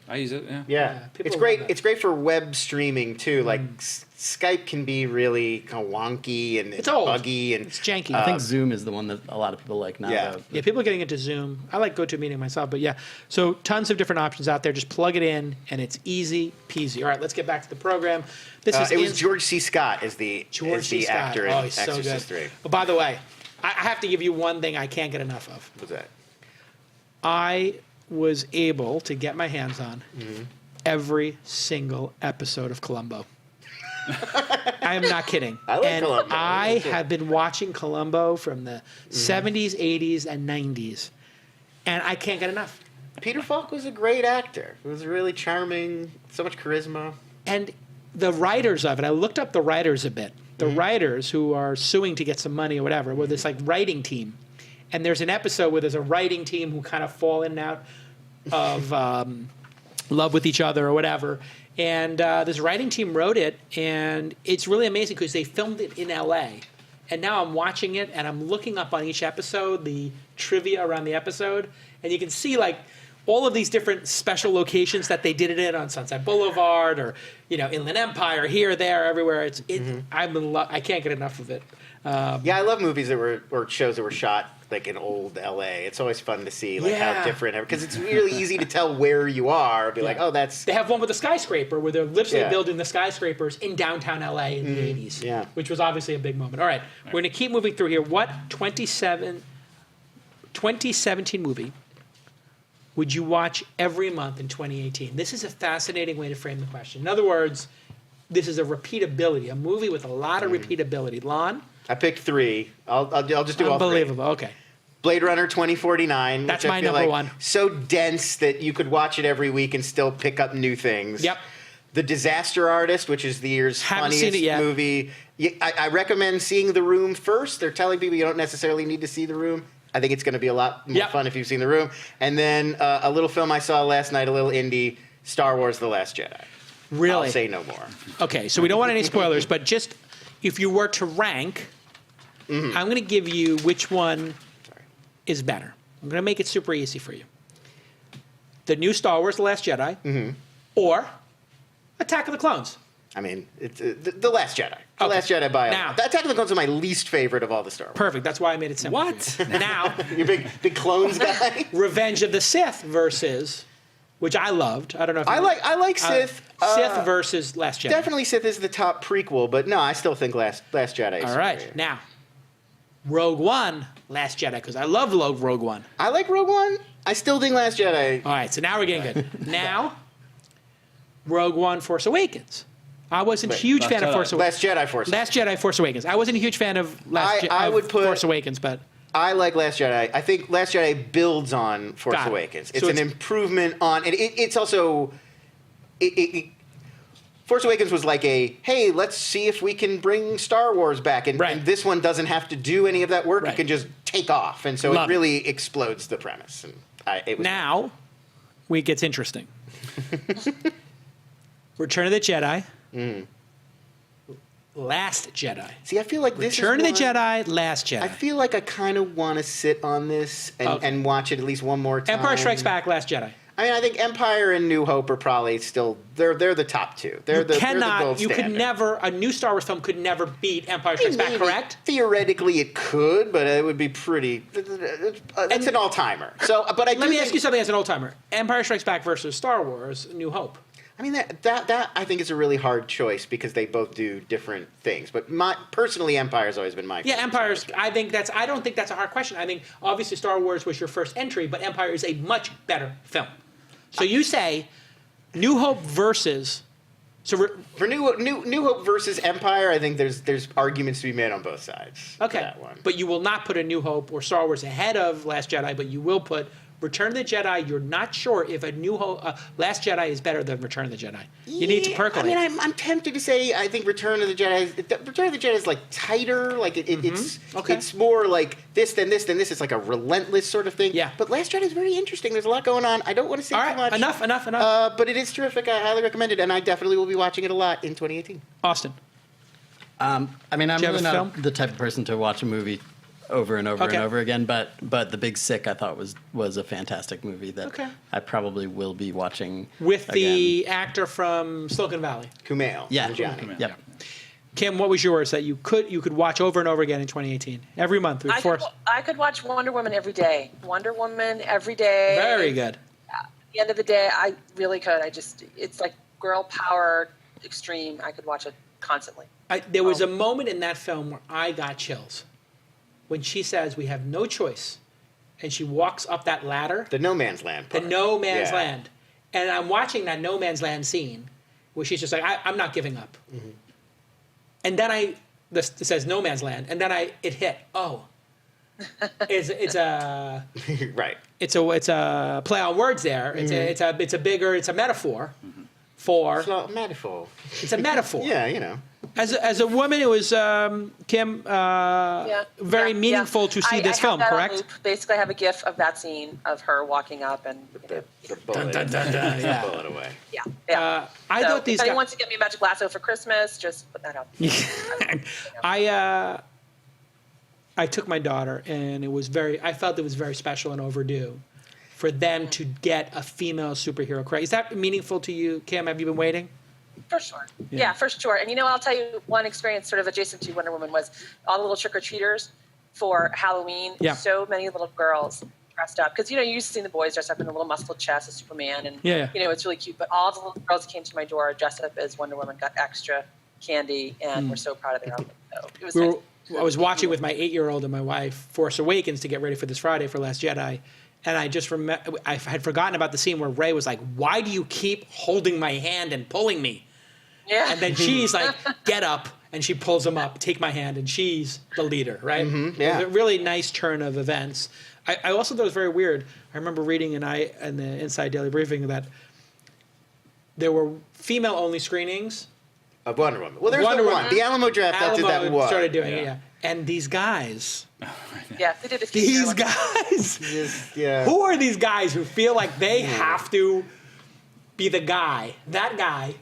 I use it, Yeah, people it's love great. that. It's great for web streaming too. Like Skype can be really kind of wonky and It's old. buggy and It's janky. I think Zoom is the one that a lot of people like now. Yeah. though. Yeah, people are getting into Zoom. I like GoToMeeting myself, but yeah. So tons of different options out there. Just plug it in, and it's easy peasy. All right, let's get back to the program. This is it was George C. Scott as the actor in he's so good. Exorcist 3. Oh, by the way, I have to give you one thing I can't get enough of. What's that? I was able to get my hands on every single episode of Columbo. I am not kidding. I like and Columbo. I have been watching Columbo from the 70s, 80s, and 90s, and I can't get enough. Peter Falk was a great actor. He was really charming, so much charisma. And the writers of it, I looked up the writers a bit. The writers who are suing to get some money or whatever, were this like writing team. And there's an episode where there's a writing team who kind of fall in and out of love with each other or whatever. And this writing team wrote it, and it's really amazing because they filmed it in L.A. And now I'm watching it, and I'm looking up on each episode the trivia around the episode, and you can see like all of these different special locations that they did it in on Sunset Boulevard or Inland Empire, here, there, everywhere. I can't get enough of it. Yeah, I love movies or shows that were shot like in old LA. It's always fun to see how different, because it's really easy to tell where you are. Be like, oh, that's. They have one with a skyscraper where they're literally Yeah. building the skyscrapers in downtown LA in the 80s, yeah. which was obviously a big moment. All right, we're going to keep moving through here. What 2017 movie would you watch every month in 2018? This is a fascinating way to frame the question. In other words, this is a repeatability, a movie with a lot of repeatability. Lon? I picked 3. I'll just do all 3. Unbelievable. Okay. Blade Runner 2049. That's which I my feel number like one. So dense that you could watch it every week and still pick up new things. Yep. The Disaster Artist, which is the year's Haven't funniest seen it yet. movie. I recommend seeing The Room first. They're telling people you don't necessarily need to see The Room. I think it's going to be a lot more fun if you've seen The Room. And then a little film I saw last night, a little indie, Star Wars: The Last Jedi. Really? I'll say no more. Okay, so we don't want any spoilers, but just if you were to rank, I'm going to give you which one is better. I'm going to make it super easy for you. The new Star Wars: The Last Jedi, or Attack of the Clones. I mean, it's The Last Jedi. The Okay. Last Jedi by Now- Attack of the Clones is my least favorite of all the Star Wars. Perfect. That's why I made it simple. What? For you. Now, You're a big clones guy? Revenge of the Sith versus which I loved. I don't know if I like Sith. Sith versus Last Jedi. Definitely Sith is the top prequel, but no, I still think Last Jedi is All right, superior. now Rogue One, Last Jedi, because I love Rogue One. I like Rogue One. I still think Last Jedi. All right, so now we're getting good. Now, Rogue One, Force Awakens. I wasn't a huge fan of Force Awakens. Last Jedi, Force Awakens. I wasn't a huge fan of Force Awakens, but I like Last Jedi. I think Last Jedi builds on Force Awakens. It's an improvement on, and it's also, Force Awakens was like hey, let's see if we can bring Star Wars back, and this one doesn't have to do any of that work. It can just take off, and so it really explodes the premise. And now, it gets interesting. Return of the Jedi. Last Jedi. See, I feel like this Return of the Jedi, Last Jedi. I feel like I kind of want to sit on this and watch it at least one more time. Empire Strikes Back, Last Jedi. I mean, I think Empire and New Hope are probably still they're the top two. They're the gold standard. Could never, a new Star Wars film could never beat Empire Strikes Back, correct? Theoretically, it could, but it would be pretty. It's an all-timer. So, but let me ask you something as an old-timer: Empire Strikes Back versus Star Wars, New Hope. I mean, that I think is a really hard choice because they both do different things. But personally, Empire's always been my favorite. Yeah, Empire's. I don't think that's a hard question. I think obviously Star Wars was your first entry, but Empire is a much better film. So you say New Hope versus. For New Hope versus Empire, I think there's arguments to be made on both sides. Okay, for that one. But you will not put a New Hope or Star Wars ahead of Last Jedi, but you will put Return of the Jedi. You're not sure if a New Hope, Last Jedi is better than Return of the Jedi. You need to percolate. I mean, I'm tempted to say I think Return of the Jedi is like tighter. Like it's more like this than this than this. It's like a relentless sort of thing. Yeah. But Last Jedi is very interesting. There's a lot going on. I don't want to say too much. Enough. But it is terrific. I highly recommend it, and I definitely will be watching it a lot in 2018. Austin. I mean, I'm really not the type of person to watch a movie over and over and over again, but The Big Sick I thought was a fantastic movie that I probably will be watching with the actor from Silicon Valley, Kumail. Yeah, Kumail. Yep. Kim, what was yours that you could watch over and over again in 2018 every month? I could watch Wonder Woman every day. Wonder Woman every day. Very good. At the end of the day, I really could. It's like girl power extreme. I could watch it constantly. There was a moment in that film where I got chills. When she says we have no choice, and she walks up that ladder. The no man's land part. The no man's land. And I'm watching that no man's land scene where she's just like, I'm not giving up. Mm-hmm. And then it says no man's land, and then it hit. Oh. It's a right. It's a play on words there. It's a metaphor for. It's not a metaphor. It's a metaphor. Yeah, you know. As a woman, it was Kim very meaningful to see this film. Correct. Basically, I have a GIF of that scene of her walking up and the bullet away. Yeah. I thought these. If anyone wants to get me a Magic Lasso for Christmas, just put that out. I took my daughter, and I felt it was very special and overdue for them to get a female superhero. Correct? Is that meaningful to you, Kim? Have you been waiting? For sure. Yeah, for sure. And I'll tell you one experience sort of adjacent to Wonder Woman was all the little trick-or-treaters for Halloween. Yeah. So many little girls dressed up. Because, you used to see the boys dressed up in the little muscled chest of Superman. And, it's really cute. But all the little girls that came to my door dressed up as Wonder Woman, got extra candy, and were so proud of their outfit. So it was nice. I was watching with my 8-year-old and my wife Force Awakens to get ready for this Friday for Last Jedi. And I just I had forgotten about the scene where Rey was like, "Why do you keep holding my hand and pulling me?" Yeah. And then she's like, "Get up," and she pulls him up, "Take my hand," and she's the leader, right? Mm-hmm, yeah. It was a really nice turn of events. I also thought it was very weird. I remember reading in the Inside Daily Briefing that there were female-only screenings of Wonder Woman. Well, there's Wonder Woman. The Alamo draft that did that one. Started doing it, yeah. And these guys. Yeah, they did a few. These guys. Who are these guys who feel like they have to be that guy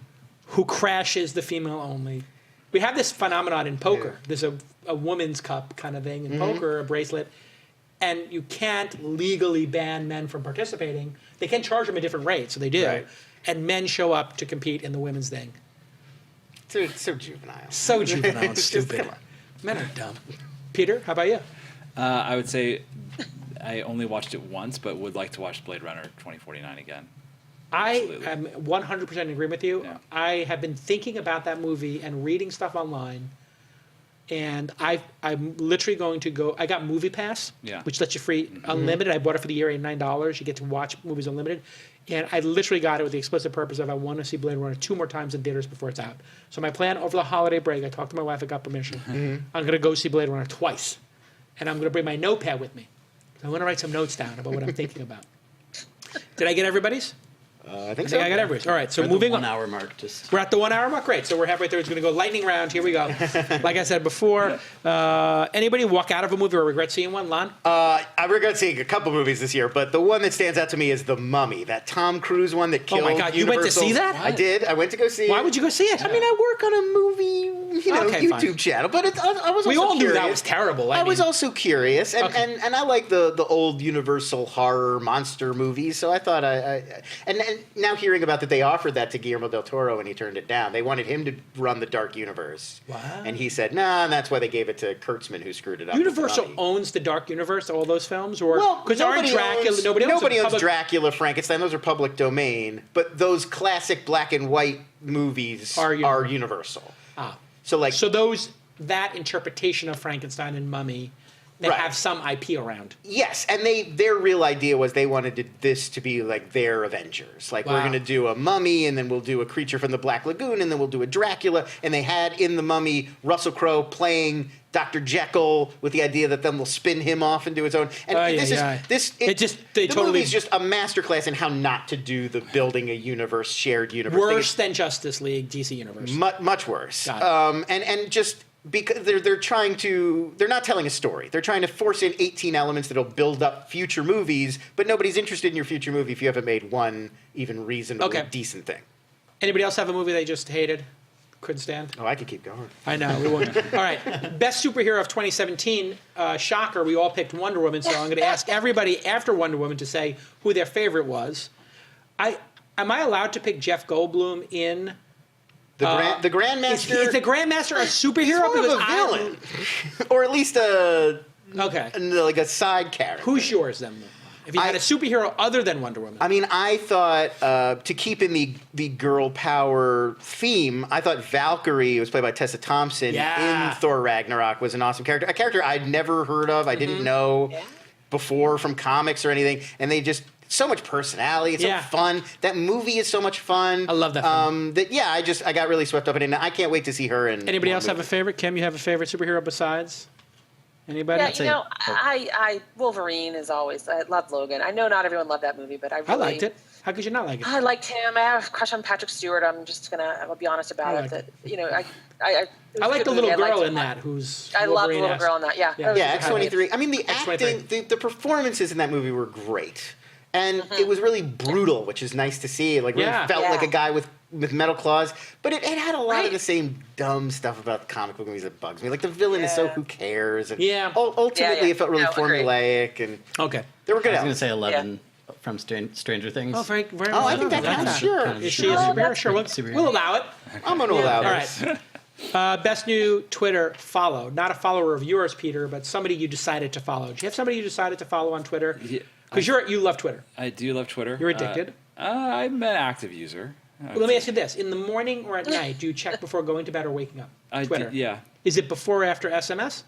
who crashes the female only? We have this phenomenon in poker. Yeah. There's a woman's cup kind of thing in poker, a bracelet. And you can't legally ban men from participating. They can charge them a different rate, so they do. Right. And men show up to compete in the women's thing. So juvenile. So juvenile and stupid. Men are dumb. Peter, how about you? I would say I only watched it once, but would like to watch Blade Runner 2049 again. I am 100% in agreement with you. Yeah. I have been thinking about that movie and reading stuff online, and I'm literally going to go. I got Movie Pass, which lets you free unlimited. I bought it for the year, $89. You get to watch movies unlimited, and I literally got it with the explicit purpose of I want to see Blade Runner 2 more times in theaters before it's out. So my plan over the holiday break, I talked to my wife, I got permission. I'm going to go see Blade Runner twice, and I'm going to bring my notepad with me. I want to write some notes down about what I'm thinking about. Did I get everybody's? I think I so. got everybody's. All right, so We're at moving the on. 1 hour mark. Just We're at the 1 hour mark. Great. So we're halfway through. It's going to go lightning round. Here we go. Like I said before, anybody walk out of a movie or regret seeing one? Lon? I regret seeing a couple movies this year, but the one that stands out to me is The Mummy, that Tom Cruise one that killed my God, you went to see that? I did. I went to go see it. Why would you go see it? I mean, I work on a movie, Okay, YouTube fine. channel, but I was We also all knew curious. that was terrible. I was mean, also curious, and, Okay. and I like the old Universal horror monster movies, so I thought and now hearing about that they offered that to Guillermo del Toro and he turned it down. They wanted him to run the Dark Universe. Wow. And he said, nah, and that's why they gave it to Kurtzman, who screwed it up. with Universal Mummy. owns the Dark Universe, all those films? Or Well, because aren't Dracula, nobody owns owns Dracula, Frankenstein. Those are public domain. But those classic black and white movies Are are Universal. Universal. Ah. So like, So that interpretation of Frankenstein and Mummy, they Right. have some IP around. yes, and their real idea was they wanted this to be like their Avengers. Like we're Wow. going to do a Mummy, and then we'll do a creature from the Black Lagoon, and then we'll do a Dracula. And they had in the Mummy Russell Crowe playing Dr. Jekyll with the idea that then we'll spin him off and do his own. And the totally movie's just a masterclass in how not to do the building a universe, shared universe thing. Worse than Justice League, DC Universe. Much worse. Got it. And just because they're not telling a story. They're trying to force in 18 elements that'll build up future movies, but nobody's interested in your future movie if you haven't made one even reasonably Okay. decent thing. Anybody else have a movie they just hated? Couldn't stand? Oh, I could keep going. I know, we won't. All right, best superhero of 2017, shocker, we all picked Wonder Woman, so I'm going to ask everybody after Wonder Woman to say who their favorite was. Am I allowed to pick Jeff Goldblum in... The Grandmaster. Is the Grandmaster a superhero? He's more of a villain. Or at least a side character. Who's yours then? If you had a superhero other than Wonder Woman. I mean, I thought, to keep in the girl power theme, I thought Valkyrie, who was played by Tessa Thompson in Thor Ragnarok, was an awesome character. A character I'd never heard of, I didn't know before from comics or anything. And they just, so much personality. It's so fun. That movie is so much fun. I love that film. I got really swept up in it. And I can't wait to see her in Anybody more else have a movies. favorite? Kim, you have a favorite superhero besides? Anybody? Yeah, I Wolverine is always. I love Logan. I know not everyone loved that movie, but I really liked it. How could you not like it? I liked him. I have a crush on Patrick Stewart. I'll be honest about it. I like the little girl in that who's I love the little Wolverine-esque. girl in that. Yeah. Yeah, X-23. I mean, the X-23. acting, the performances in that movie were great. And it was really brutal, which is nice to see. Like, really felt like a guy with metal claws. But it had a lot of the same dumb stuff about comic book movies that bugs me. Like, the villain is so who cares? And ultimately, it felt really formulaic. And okay. There were good I was going to elements. say 11 from Stranger Things. Oh, very, very I think that counts. Sure. Is she a superhero? Sure. We'll allow it. I'm going to allow All this. right. Best new Twitter follow. Not a follower of yours, Peter, but somebody you decided to follow. Do you have somebody you decided to follow on Twitter? Because you love Twitter. I do love Twitter. You're addicted. I'm an active user. Well, let me ask you this. In the morning or at night, do you check before going to bed or waking up? Twitter. Yeah. Is it before or after SMS?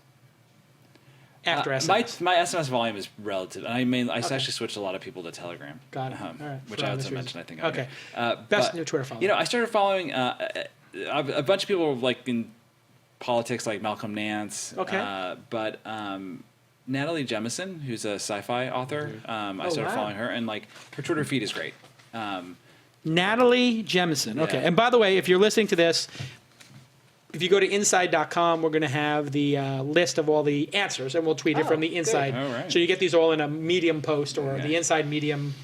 After SMS. My SMS volume is relative. I actually switched a lot of people to Telegram. Got it. All right. Which For I obvious also mentioned, reasons. I think. Okay. Best new Twitter follow. I started following a bunch of people like in politics, like Malcolm Nance. Okay. But Natalie Jemison, who's a sci-fi author, I started following her, and like her Twitter feed is great. Natalie Jemison. Okay. Yeah. And by the way, if you're listening to this, if you go to inside.com, we're going to have the list of all the answers, and we'll tweet it from the inside. All right. So you get these all in a Medium post or the Inside Medium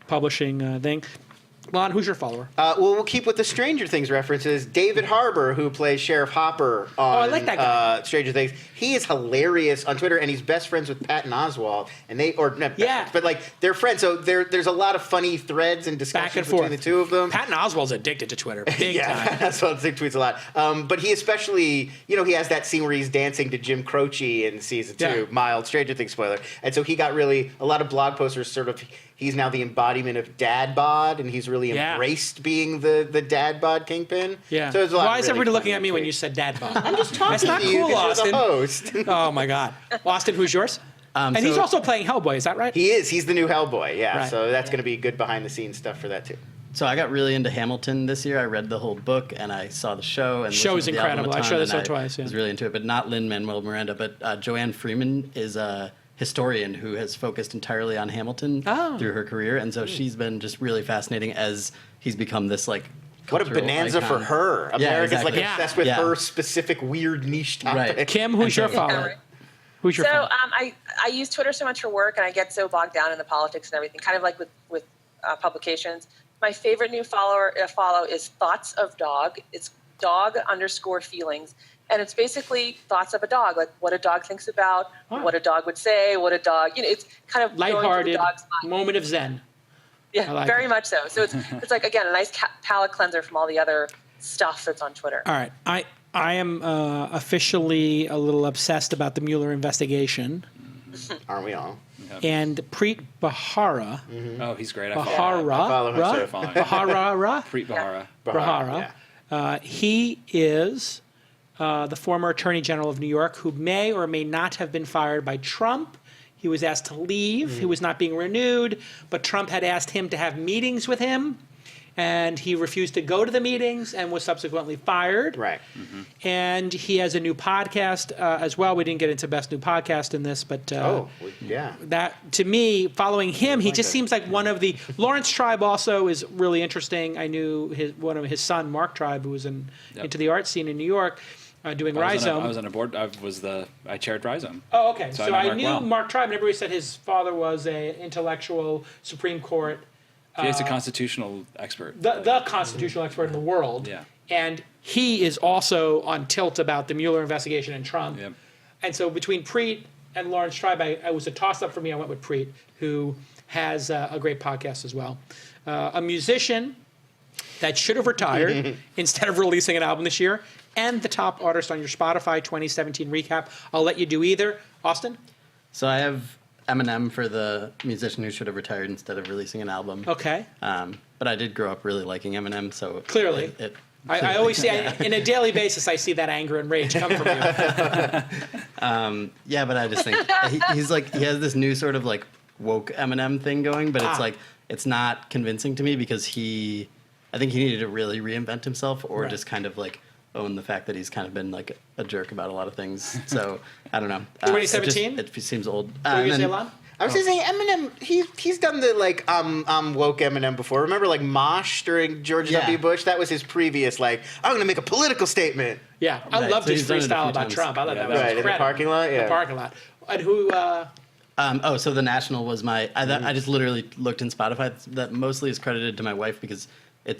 publishing thing. Lon, who's your follower? We'll keep with the Stranger Things references. David Harbour, who plays Sheriff Hopper on I like that guy. Stranger Things. He is hilarious on Twitter, and he's best friends with Patton Oswalt. And but like they're friends. So there's a lot of funny threads and discussions Back and between forth. the two of them. Patton Oswalt's addicted to Twitter. Big time. That's what Zig tweets a lot. But he especially, he has that scene where he's dancing to Jim Croce in season 2, mild Stranger Things spoiler. And so he got a lot of blog posters sort of he's now the embodiment of dad bod, and he's really embraced being the dad bod kingpin. Yeah. So there's a lot Why of is really everybody looking funny at me when you takes. said dad bod? I'm just talking That's not to you cool, 'cause you're Austin. the host. Oh my God, Austin, who's yours? And he's so- also playing Hellboy. Is that right? He is. He's the new Hellboy. Yeah. Right. So that's going to be good behind the scenes stuff for that too. So I got really into Hamilton this year. I read the whole book and I saw the show. And Show is listened to the album incredible. a I ton, showed and it so twice, yeah. was really into it, but not Lin-Manuel Miranda. But Joanne Freeman is a historian who has focused entirely on Hamilton through her career, and so she's been just really fascinating as he's become this like. What a cultural bonanza icon. for her. Yeah, America's exactly. like Yeah. obsessed with Yeah. her specific weird niche topic. Right. Kim, who's your follower? right. Who's your So follower? I use Twitter so much for work, and I get so bogged down in the politics and everything, kind of like with publications. My favorite new follow is Thoughts of Dog. It's dog_feelings. And it's basically thoughts of a dog, like what a dog thinks about, what a dog would say, what a dog, it's kind of going through the Lighthearted dog's mind. moment of zen. Yeah, like very it. much so. So it's like, again, a nice palate cleanser from all the other stuff that's on Twitter. All right, I am officially a little obsessed about the Mueller investigation, Aren't we all? and Preet Bharara. Oh, he's great. I follow him so follow him. Bharara. Preet Bharara. Bharara. Yeah. He is the former Attorney General of New York, who may or may not have been fired by Trump. He was asked to leave. He was not being renewed, but Trump had asked him to have meetings with him, and he refused to go to the meetings and was subsequently fired. Right. And he has a new podcast as well. We didn't get into best new podcast in this, but Yeah. that, to me, following him, he just seems like one of the. Lawrence Tribe also is really interesting. I knew one of his son, Mark Tribe, who was into the art scene in New York, doing Rhizome. I was on a board. I chaired Rhizome. Oh, okay. So So I know I Mark knew well. Mark Tribe, and everybody said his father was a intellectual Supreme Court, He's a constitutional expert. the constitutional expert in the world. Yeah. And he is also on tilt about the Mueller investigation and Trump. Yep. And so between Preet and Lawrence Tribe, I was a toss-up for me. I went with Preet, who has a great podcast as well. A musician that should have retired instead of releasing an album this year, and the top artist on your Spotify 2017 recap. I'll let you do either. Austin? So I have Eminem for the musician who should have retired instead of releasing an album. Okay. But I did grow up really liking Eminem, so Clearly. I always see, in a daily basis, I see that anger and rage come from you. Yeah, but I just think he's like he has this new sort of like woke Eminem thing going, but it's like it's not convincing to me because I think he needed to really reinvent himself or Right. just kind of like own the fact that he's kind of been like a jerk about a lot of things. So I don't know. 2017? It seems old. What were you going to say, Lon? I was just saying, Eminem. He's done the like woke Eminem before. Remember like Mosh during George Yeah. W. Bush? That was his previous like I'm going to make a political statement. Yeah, I Right, loved so his he's done it a freestyle few about times. Trump. I thought that was Right, in the incredible. parking lot, yeah. The parking lot. And who, So the National was I just literally looked in Spotify. That mostly is credited to my wife because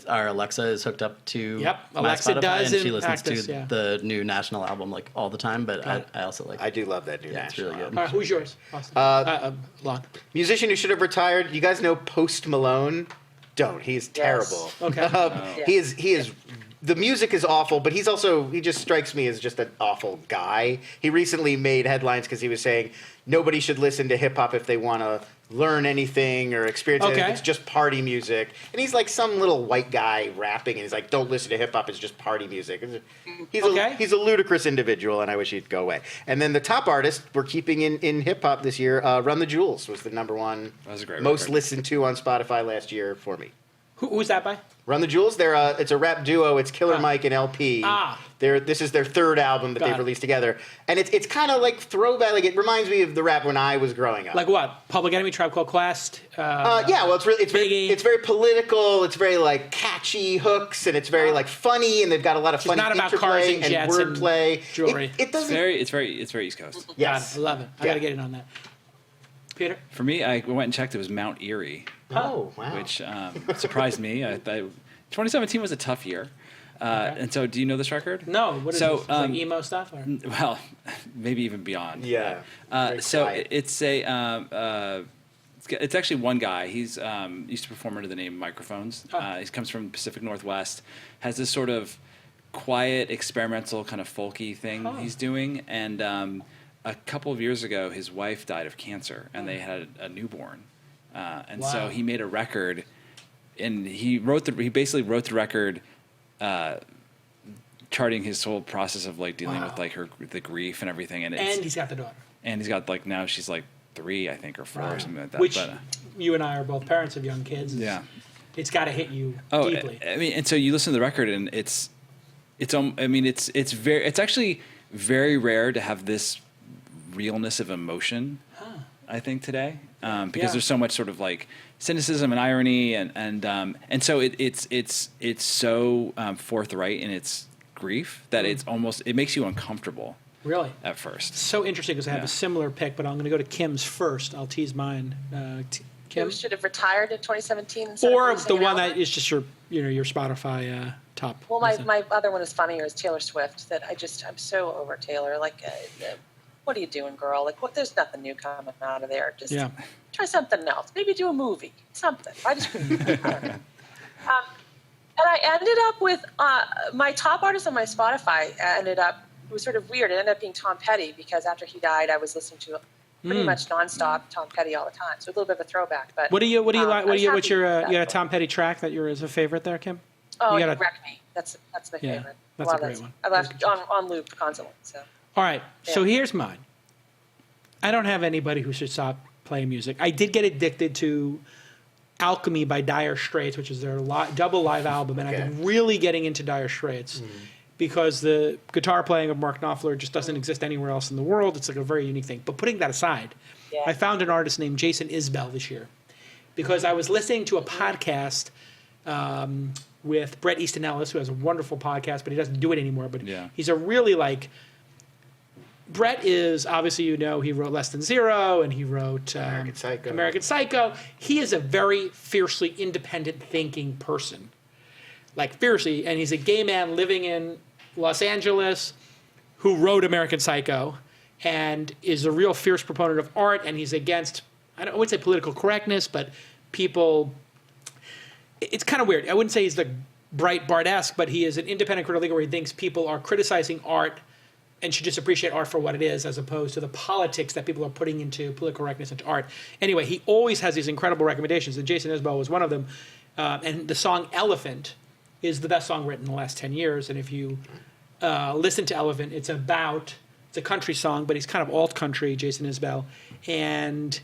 our Alexa is hooked up to Yep, my Alexa Spotify, does and she in listens practice, to yeah. the new National album like all the time. But Got it. I also like I do love that new Yeah, it's national really good. album. all right, who's yours, Austin? Lon. Musician who should have retired. You guys know Post Malone? Don't. He's terrible. Okay. He is. The music is awful, but he just strikes me as just an awful guy. He recently made headlines because he was saying nobody should listen to hip hop if they want to learn anything or experience anything. Okay. It's just party music. And he's like some little white guy rapping, and he's like, don't listen to hip hop, it's just party music. He's a ludicrous individual, and I wish he'd go away. And then the top artist we're keeping in hip hop this year, Run the Jewels, was the number one That was a great most record. listened to on Spotify last year for me. Who's that by? Run the Jewels, it's a rap duo. It's Killer Mike and LP. This is their third album that Got they've it. released together, and it's kind of like throwback. Like it reminds me of the rap when I was growing up. Like what? Public Enemy, Tribe Called Quest? Yeah, well, Biggie. it's very political. It's very like catchy hooks, and it's very like funny, and they've got a lot of It's funny not about interplay cars and and jets and wordplay. jewelry. It doesn't. It's very East Coast. Yes, I love it. I got to get in on that. Peter? For me, I went and checked. It was Mount Erie, Oh wow. which surprised me. 2017 was a tough year. And so, do you know this record? No. What is So, this? It's like emo stuff? Or? Well, maybe even beyond. Yeah. Very So quiet. it's actually one guy. He's used to perform under the name Microphones. He comes from the Pacific Northwest. Has this sort of quiet, experimental, kind of folky thing he's doing. And a couple of years ago, his wife died of cancer, and they had a newborn. And Wow. so he made a record, and he basically wrote the record, charting his whole process of like dealing with like the grief and everything. And he's got the daughter. and he's got like now she's like 3, I think, or 4 or something like that. Which But, you and I are both parents of young kids. It's got to hit you deeply. I mean, and so you listen to the record, and it's actually very rare to have this realness of emotion. I think today, because there's so much sort of like cynicism and irony, and so it's so forthright in its grief that it makes you uncomfortable. Really? At first. So interesting because I have a similar pick, but I'm going to go to Kim's first. I'll tease mine. Kim? Who should have retired in 2017 instead Or of the releasing an one that album? is just your Spotify top. Well, my other one is funnier, is Taylor Swift. That I'm so over Taylor. Like, what are you doing, girl? Like, there's nothing new coming out of there. Just try something else. Maybe do a movie. Something. I don't know. And I ended up with my top artist on my Spotify. It was sort of weird. It ended up being Tom Petty because after he died, I was listening to pretty much nonstop Tom Petty all the time. So a little bit of a throwback. But what do you like? What's your you got a Tom Petty track that is a favorite there, Kim? Oh, you You gotta, Wreck Me. That's my favorite. That's a great one. I left on loop constantly. So. All right, so here's mine. I don't have anybody who should stop playing music. I did get addicted to Alchemy by Dire Straits, which is their double live album, and I've been really getting into Dire Straits because the guitar playing of Mark Knopfler just doesn't exist anywhere else in the world. It's like a very unique thing. But putting that aside, I found an artist named Jason Isbell this year because I was listening to a podcast with Bret Easton Ellis, who has a wonderful podcast, but he doesn't do it anymore. But he's a really Bret is, obviously, he wrote Less Than Zero, and he wrote American Psycho. He is a very fiercely independent thinking person. Fiercely. And he's a gay man living in Los Angeles who wrote American Psycho and is a real fierce proponent of art, and he's against, I wouldn't say political correctness, but people... It's kind of weird. I wouldn't say he's the Breitbart-esque, but he is an independent critical thinker where he thinks people are criticizing art and should just appreciate art for what it is as opposed to the politics that people are putting into political correctness into art. Anyway, he always has these incredible recommendations, and Jason Isbell was one of them. And the song Elephant is the best song written in the last 10 years. And if you listen to Elephant, it's a country song, but he's kind of alt-country, Jason Isbell. And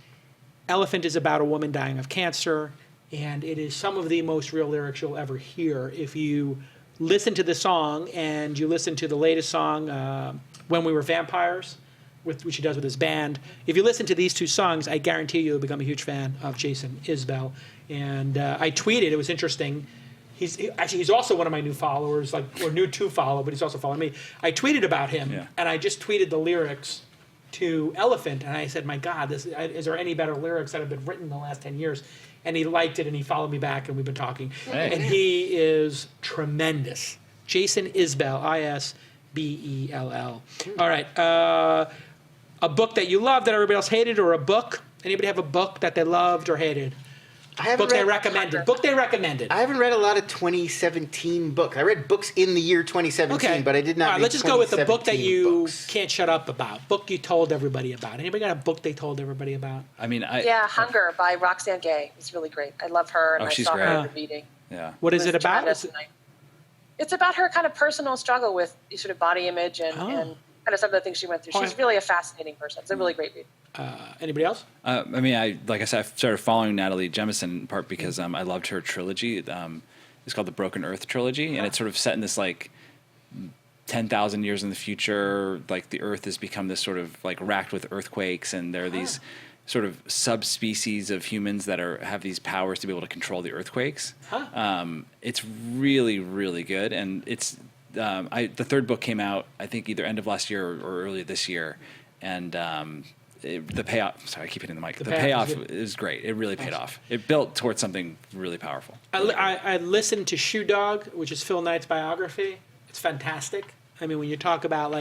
Elephant is about a woman dying of cancer, and it is some of the most real lyrics you'll ever hear. If you listen to the song and you listen to the latest song, When We Were Vampires, which he does with his band, if you listen to these two songs, I guarantee you'll become a huge fan of Jason Isbell. And I tweeted, it was interesting. He's also one of my new followers, or new to follow, but he's also following me. I tweeted about him, and I just tweeted the lyrics to Elephant, and I said, my God, is there any better lyrics that have been written in the last 10 years? And he liked it, and he followed me back, and we've been talking. Hey. And he is tremendous. Jason Isbell, Isbell. All right. A book that you loved that everybody else hated, or a book? Anybody have a book that they loved or hated? Book they recommended. I haven't read a lot of 2017 books. I read books in the year 2017, but I did not read. Let's just go with the book that you books. can't shut up about. Book you told everybody about. Anybody got a book they told everybody about? I mean, Hunger by Roxane Gay. It's really great. I love her, and I she's saw great. her in the meeting. Yeah. What is it about? It's about her kind of personal struggle with sort of body image and kind of some of the things she went through. She's really a fascinating person. It's a really great read. Anybody else? I mean, like I said, I started following Natalie Jemison in part because I loved her trilogy. It's called the Broken Earth trilogy, and it's sort of set in this 10,000 years in the future. The Earth has become this sort of racked with earthquakes, and there are these sort of subspecies of humans that have these powers to be able to control the earthquakes. It's really, really good, and it's the third book came out I think either end of last year or early this year, and the payoff. Sorry, I keep hitting the mic. The payoff is great. It really paid off. It built towards something really powerful. I listened to Shoe Dog, which is Phil Knight's biography. It's fantastic. I mean, when you talk about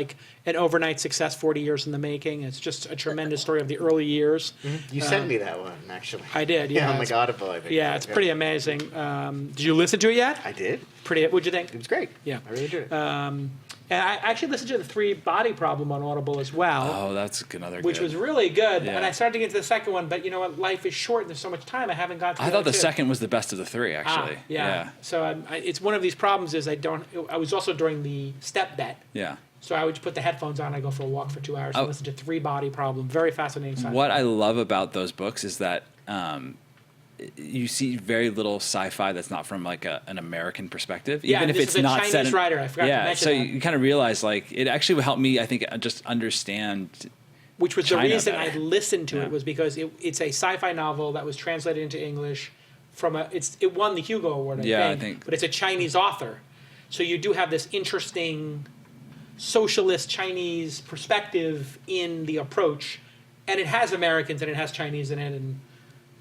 an overnight success, 40 years in the making, it's just a tremendous story of the early years. You sent me that one, actually. I did. Yeah, on my Audible, I think. Yeah, it's pretty amazing. Did you listen to it yet? I did. What'd you think? It was great. Yeah, I really enjoyed it. And I actually listened to the 3 Body Problem on Audible as well. Oh, that's another which good. was really good. Yeah. And I started to get to the second one, but you know what? Life is short and there's so much time. I haven't got to I thought the 2. second was the best of the 3, actually. Yeah. So it's one of these problems is I was also during the step bet. Yeah. So I would just put the headphones on. I go for a walk for 2 hours and listen to 3 Body Problem. Very fascinating stuff. What I love about those books is that you see very little sci-fi that's not from like an American perspective, even if this it's is a not Chinese set in, writer. I forgot to mention so that. you kind of realize like it actually will help me, I think, just understand. Which was China the reason better. I listened to Yeah. it was because it's a sci-fi novel that was translated into English from it won the Hugo Award, I think, but it's a Chinese author. So you do have this interesting socialist Chinese perspective in the approach, and it has Americans and it has Chinese in it, and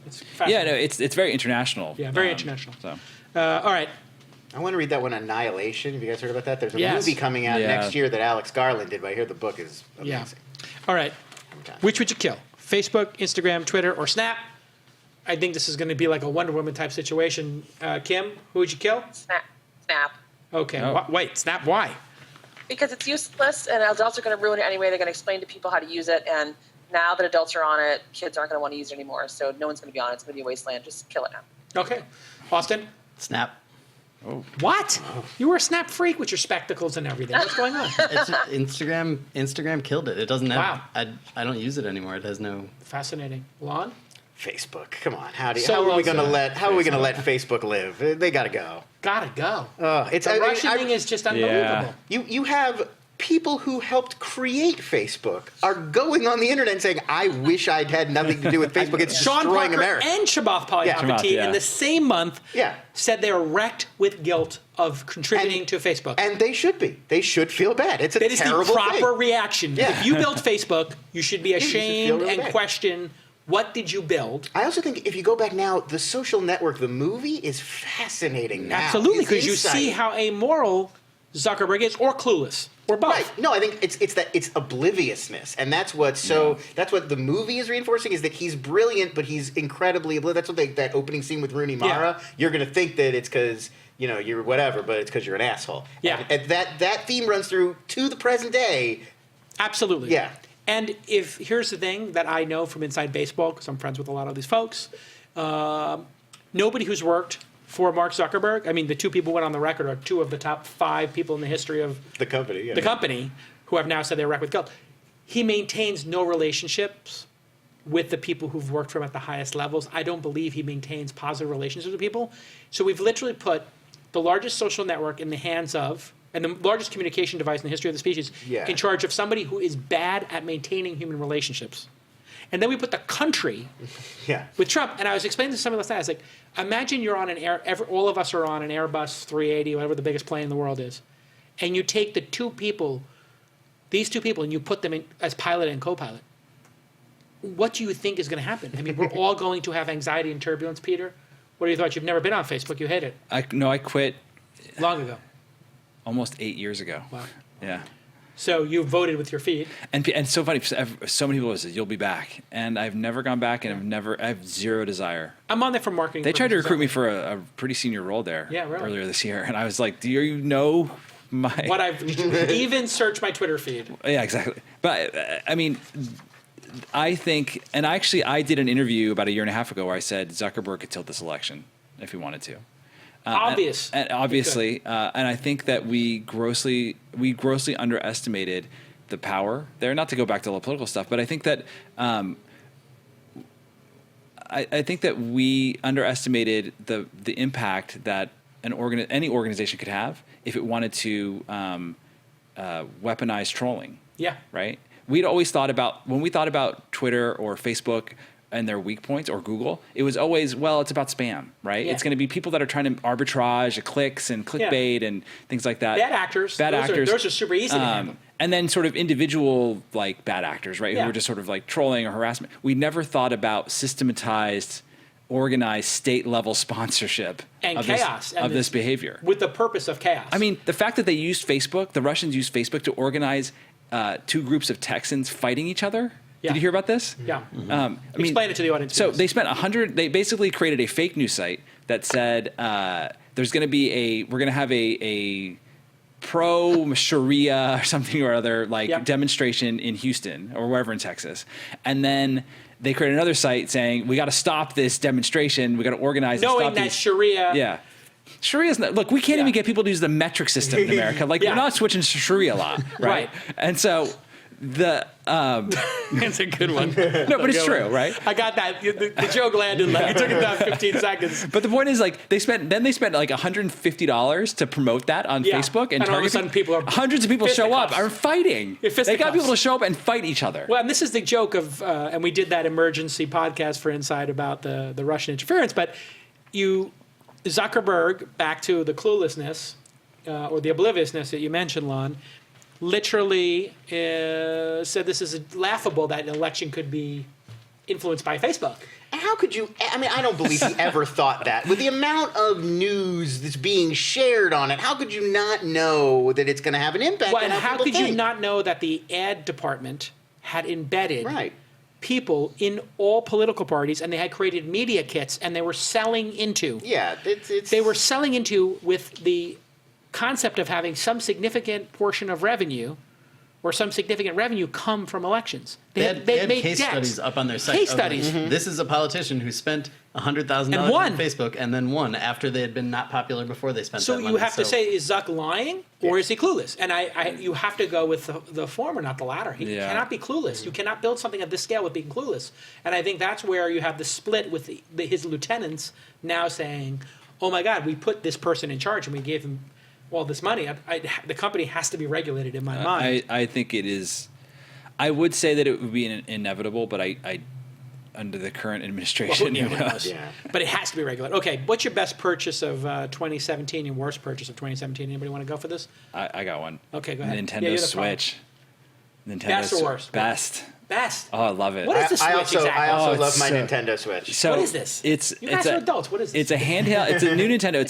it's fascinating. Yeah, no, it's very international. Yeah, very international. So All right. I want to read that one, Annihilation. Have you guys heard about that? There's a Yes. movie coming out Yeah. next year that Alex Garland did, but I hear the book is amazing. Yeah. All right. Which would you kill? Facebook, Instagram, Twitter, or Snap? I think this is going to be like a Wonder Woman type situation. Kim, who would you kill? Snap. Okay. Oh. Wait, Snap, why? Because it's useless, and adults are going to ruin it anyway. They're going to explain to people how to use it, and now that adults are on it, kids aren't going to want to use it anymore. So no one's going to be on it. It's going to be a wasteland. Just kill it now. Okay. Austin? Snap. What? You were a Snap freak with your spectacles and everything. What's going on? It's Instagram killed it. It doesn't have. Wow. I don't use it anymore. It has no. Fascinating. Lon? Facebook. Come on. How So are we going to low-side. let Facebook live? They got to go. Gotta go. It's The Russian thing is just unbelievable. You have people who helped create Facebook are going on the internet and saying, "I wish I'd had nothing to do with Facebook. It's Sean destroying Parker America." and Shabath Yeah. Polyapathy yeah. in the same month Yeah. said they were wrecked with guilt of contributing to Facebook. And they should be. They should feel bad. It's a That is the terrible proper thing. reaction. Yeah. If you build Facebook, you should be you should feel ashamed really and bad. question, what did you build? I also think if you go back now, The Social Network, the movie, is fascinating now. Absolutely, His because you insight. see how amoral Zuckerberg is, or clueless, or both. Right. No, I think it's obliviousness, and that's what that's what the movie is reinforcing, is that he's brilliant, but he's incredibly oblivious. That's what that opening scene with Rooney Mara. Yeah. You're going to think that it's because you're whatever, but it's because you're an asshole. Yeah. And that theme runs through to the present day. Absolutely. Yeah. And here's the thing that I know from inside baseball, because I'm friends with a lot of these folks, nobody who's worked for Mark Zuckerberg, I mean, the 2 people went on the record are 2 of the top 5 people in the history of The company. Yeah. the company who have now said they're wrecked with guilt. He maintains no relationships with the people who've worked for him at the highest levels. I don't believe he maintains positive relationships with people. So we've literally put the largest social network in the hands of, and the largest communication device in the history of the species, in charge of somebody who is bad at maintaining human relationships. And then we put the country with Trump. And I was explaining to somebody last night, I was like, imagine you're on all of us are on an Airbus 380, whatever the biggest plane in the world is. And you take these 2 people, and you put them in as pilot and co-pilot. What do you think is going to happen? I mean, we're all going to have anxiety and turbulence, Peter. What are your thoughts? You've never been on Facebook. You hate it. I quit Long ago. almost 8 years ago. Wow. Yeah. So you voted with your feet. And so funny, so many people said, "You'll be back." And I've never gone back, and I have zero desire. I'm on there for marketing. They tried to purposes recruit me only. for a pretty senior role there Yeah, really? earlier this year. And I was like, do you know my... What I've even searched my Twitter feed. Yeah, exactly. But, I mean, I think... And actually, I did an interview about a year and a half ago where I said Zuckerberg could tilt this election if he wanted to. And obviously, and I think that we grossly underestimated the power there. Not to go back to the political stuff, but I think that I think that we underestimated the impact that any organization could have if it wanted to weaponize trolling. Yeah. Right. We'd always thought about Twitter or Facebook and their weak points, or Google, it was always, it's about spam, right? Yeah. It's going to be people that are trying to arbitrage clicks and clickbait and things like that. Bad actors. Those are super easy to handle. And then sort of individual like bad actors, right? Yeah. Who are just sort of like trolling or harassment. We never thought about systematized, organized state level sponsorship And of chaos. of this behavior. With the purpose of chaos. I mean, the fact that they used Facebook, the Russians used Facebook to organize 2 groups of Texans fighting each other. Yeah. Did you hear about this? Yeah. Explain it to the audience. So please. they spent they basically created a fake news site that said there's going to be we're going to have a pro Sharia or something or other, like Yep. demonstration in Houston or wherever in Texas. And then they create another site saying, we got to stop this demonstration. We got to organize. Knowing and stop that these. Sharia. Yeah. Sharia's not, look, we can't even get people to use the metric system in America. Like, Yeah. we're not switching to Sharia law, right? Right. And so That's a good one. no, but it's true, right? I got that. The joke landed. Like, it took it down 15 seconds. But the point is, like, they spent like $150 to promote that on Yeah. Facebook, And all of a sudden people are hundreds of people show up, fisticuffs. are fighting. Yeah, They got fisticuffs. people to show up and fight each other. Well, and this is the joke of, and we did that emergency podcast for Inside about the Russian interference, but Zuckerberg, back to the cluelessness or the obliviousness that you mentioned, Lon, literally said this is laughable that an election could be influenced by Facebook. And how could you? I mean, I don't believe he ever thought that. With the amount of news that's being shared on it, how could you not know that it's going to have an impact? Well, on and how people could you think? not know that the ad department had embedded Right. people in all political parties, and they had created media kits, and they were selling into. Yeah, it's They were selling into with the concept of having some significant portion of revenue or some significant revenue come from elections. They had made case decks. studies up on their site. Case of, like, studies. This is a politician who spent $100,000 And won. on Facebook and then won after they had been not popular before they spent So that you money. have to say, is Zuck lying or is he clueless? And you have to go with the former, not the latter. He Yeah. cannot be clueless. You cannot build something of this scale with being clueless. And I think that's where you have the split with his lieutenants now saying, oh my God, we put this person in charge and we gave him all this money. The company has to be regulated in my mind. I think it is. I would say that it would be inevitable, but I under the current administration, Well, who yeah, knows? Yeah. But it has to be regulated. Okay, what's your best purchase of 2017 and worst purchase of 2017? Anybody want to go for this? I got one. Okay, go ahead. Yeah, Nintendo you're the Switch. Nintendo Best or worst? Best. Best. Oh, I love it. What is the Switch I also exactly? I also Oh, love it's my so- Nintendo Switch. So What is this? You guys are adults. What is this? It's a handheld. It's a new Nintendo.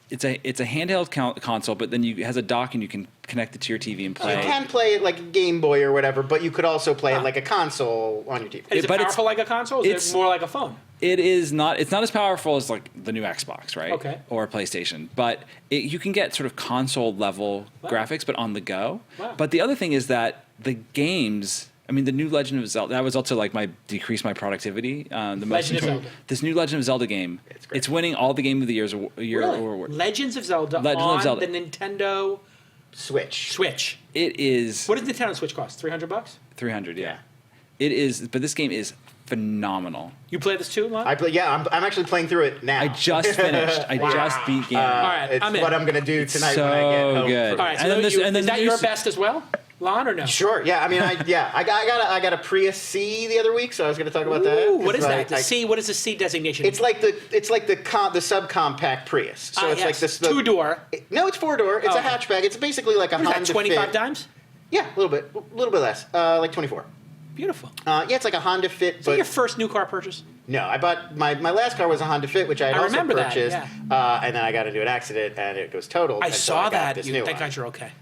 It's a handheld console, but then it has a dock and you can connect it to your TV and play. You can play it like a Game Boy or whatever, but you could also play it like a console on your TV. Is it but it's- powerful like a console? Or is it more like a phone? It is not. It's not as powerful as like the new Xbox, right? Okay. Or PlayStation, but you can get sort of console level graphics, but on the go. Wow. But the other thing is that the games. I mean, the new Legend of Zelda. That was also like decreased my productivity. Legend of Zelda. This new Legend of Zelda game. It's great. It's winning all the Game of the Years year Really? award. Legends of Zelda Legend of on Zelda. the Nintendo Switch. Switch. It is What does Nintendo Switch cost? $300? 300. Yeah. It is, but this game is phenomenal. You play this too, Lon? I'm actually playing through it now. I just finished. I just beat game. All right, it's I'm in. what I'm gonna do tonight so when I get home. good. from- All right, so And then this- and then is that the your new- best as well, Lon, or no? Sure. Yeah. I mean, I got a Prius C the other week, so I was going to talk about that. Ooh, what is 'cause that? The C. What is the C designation? It's like the subcompact Prius. So it's like this two-door. No, it's 4-door. It's Oh, a okay. hatchback. It's basically like a What is Honda that? 25 Fit. dimes. Yeah, a little bit less. Like 24. Beautiful. Yeah, it's like a Honda Fit. Is that But your first new car purchase? no, I bought my last car was a Honda Fit, which I had I also remember that, purchased. yeah. And then I got into an accident and it was totaled. I and so saw got that. This You, new thank one. God you're okay.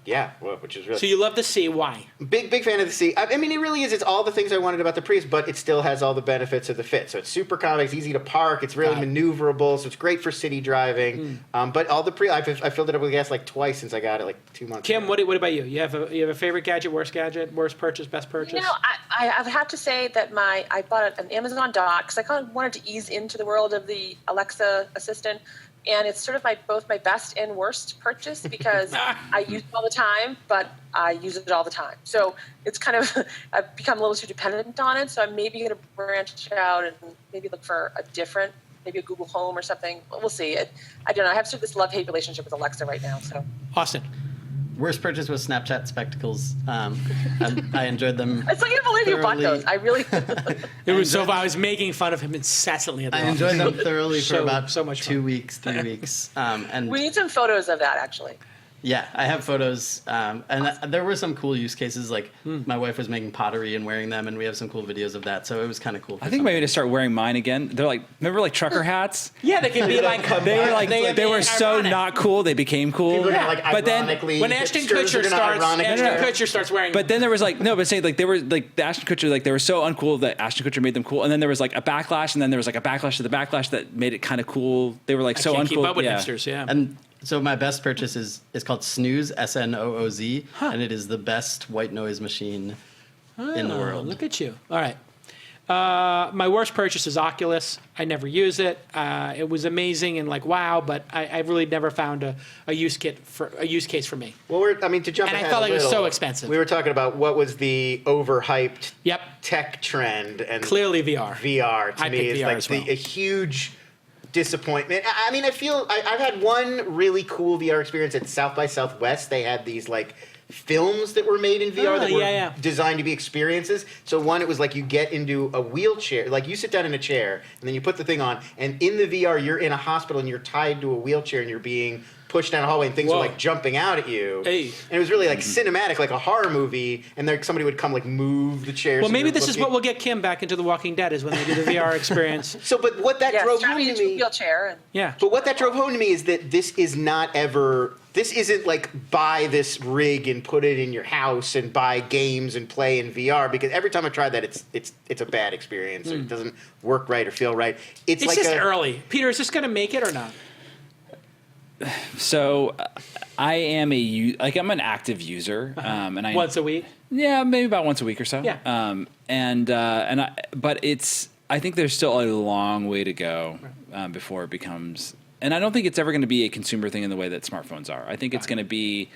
Yeah, well, which is really So you love the C. Why? big fan of the C. I mean, it really is. It's all the things I wanted about the Prius, but it still has all the benefits of the Fit. So it's super compact, it's easy to park, it's really Got it. maneuverable, so it's great for city driving. But all the I filled it up with gas like twice since I got it, like 2 months Kim, ago. what about you? You have a favorite gadget, worst purchase, best purchase? You know, I would have to say that I bought an Amazon dock because I kind of wanted to ease into the world of the Alexa assistant, and it's sort of both my best and worst purchase because I use it all the time, but I use it all the time. So it's kind of I've become a little too dependent on it. So I'm maybe going to branch out and maybe look for maybe a Google Home or something. We'll see. I don't know. I have sort of this love-hate relationship with Alexa right now. So Austin. Worst purchase was Snapchat spectacles. I enjoyed them. I still can't believe you bought thoroughly. those. I really. It was so. I was making fun of him incessantly. At the I office. enjoyed them thoroughly for So- about so much 2 fun. weeks, 3 weeks. And We need some photos of that, actually. yeah, I have photos. And there were some cool use cases. Like my wife was making pottery and wearing them, and we have some cool videos of that. So it was kind of cool. I think maybe to start wearing mine again. They're like, remember like trucker hats? Yeah, they can be like They were like they were so ironic. not cool. They became cool. People are gonna, like, but then ironically When Ashton hipsters are Kutcher gonna starts, ironically- Ashton Kutcher starts wearing. But then there was like no, but say like they were like the Ashton Kutcher like they were so uncool that Ashton Kutcher made them cool, and then there was like a backlash, and then there was like a backlash to the backlash that made it kind of cool. They were like so can't uncool. keep up with yeah. hipsters. Yeah. And So my best purchase is called Snooze, Snooz, and it is the best white noise machine in the world. Look at you. All right. My worst purchase is Oculus. I never use it. It was amazing and like wow, but I really never found a use case for me. Well, to jump And I ahead felt a like it was little, so expensive. We were talking about what was the overhyped Yep. tech trend, and Clearly VR. VR to I me picked is VR like as well. a huge disappointment. I feel I've had one really cool VR experience at South by Southwest. They had these like films that were made in VR that were designed to be experiences. So one, it was like you get into a wheelchair, like you sit down in a chair and then you put the thing on, and in the VR you're in a hospital and you're tied to a wheelchair and you're being pushed down a hallway and things are like jumping out at you. Hey. And it was really like cinematic, like a horror movie, and there somebody would come like move the chairs. Well, maybe this is what will get Kim back into The Walking Dead is when they do the VR experience. So, but what that drove home to me, wheelchair. And Yeah. but what that drove home to me is that this is not ever. This isn't like buy this rig and put it in your house and buy games and play in VR, because every time I tried that, it's a bad experience. Or it doesn't work right or feel right. It's like just early. Peter, is this going to make it or not? So I am I'm an active user, and I Once a week? Yeah, maybe about once a week or so. Yeah. But I think there's still a long way to go before it becomes. And I don't think it's ever going to be a consumer thing in the way that smartphones are. I think it's going to be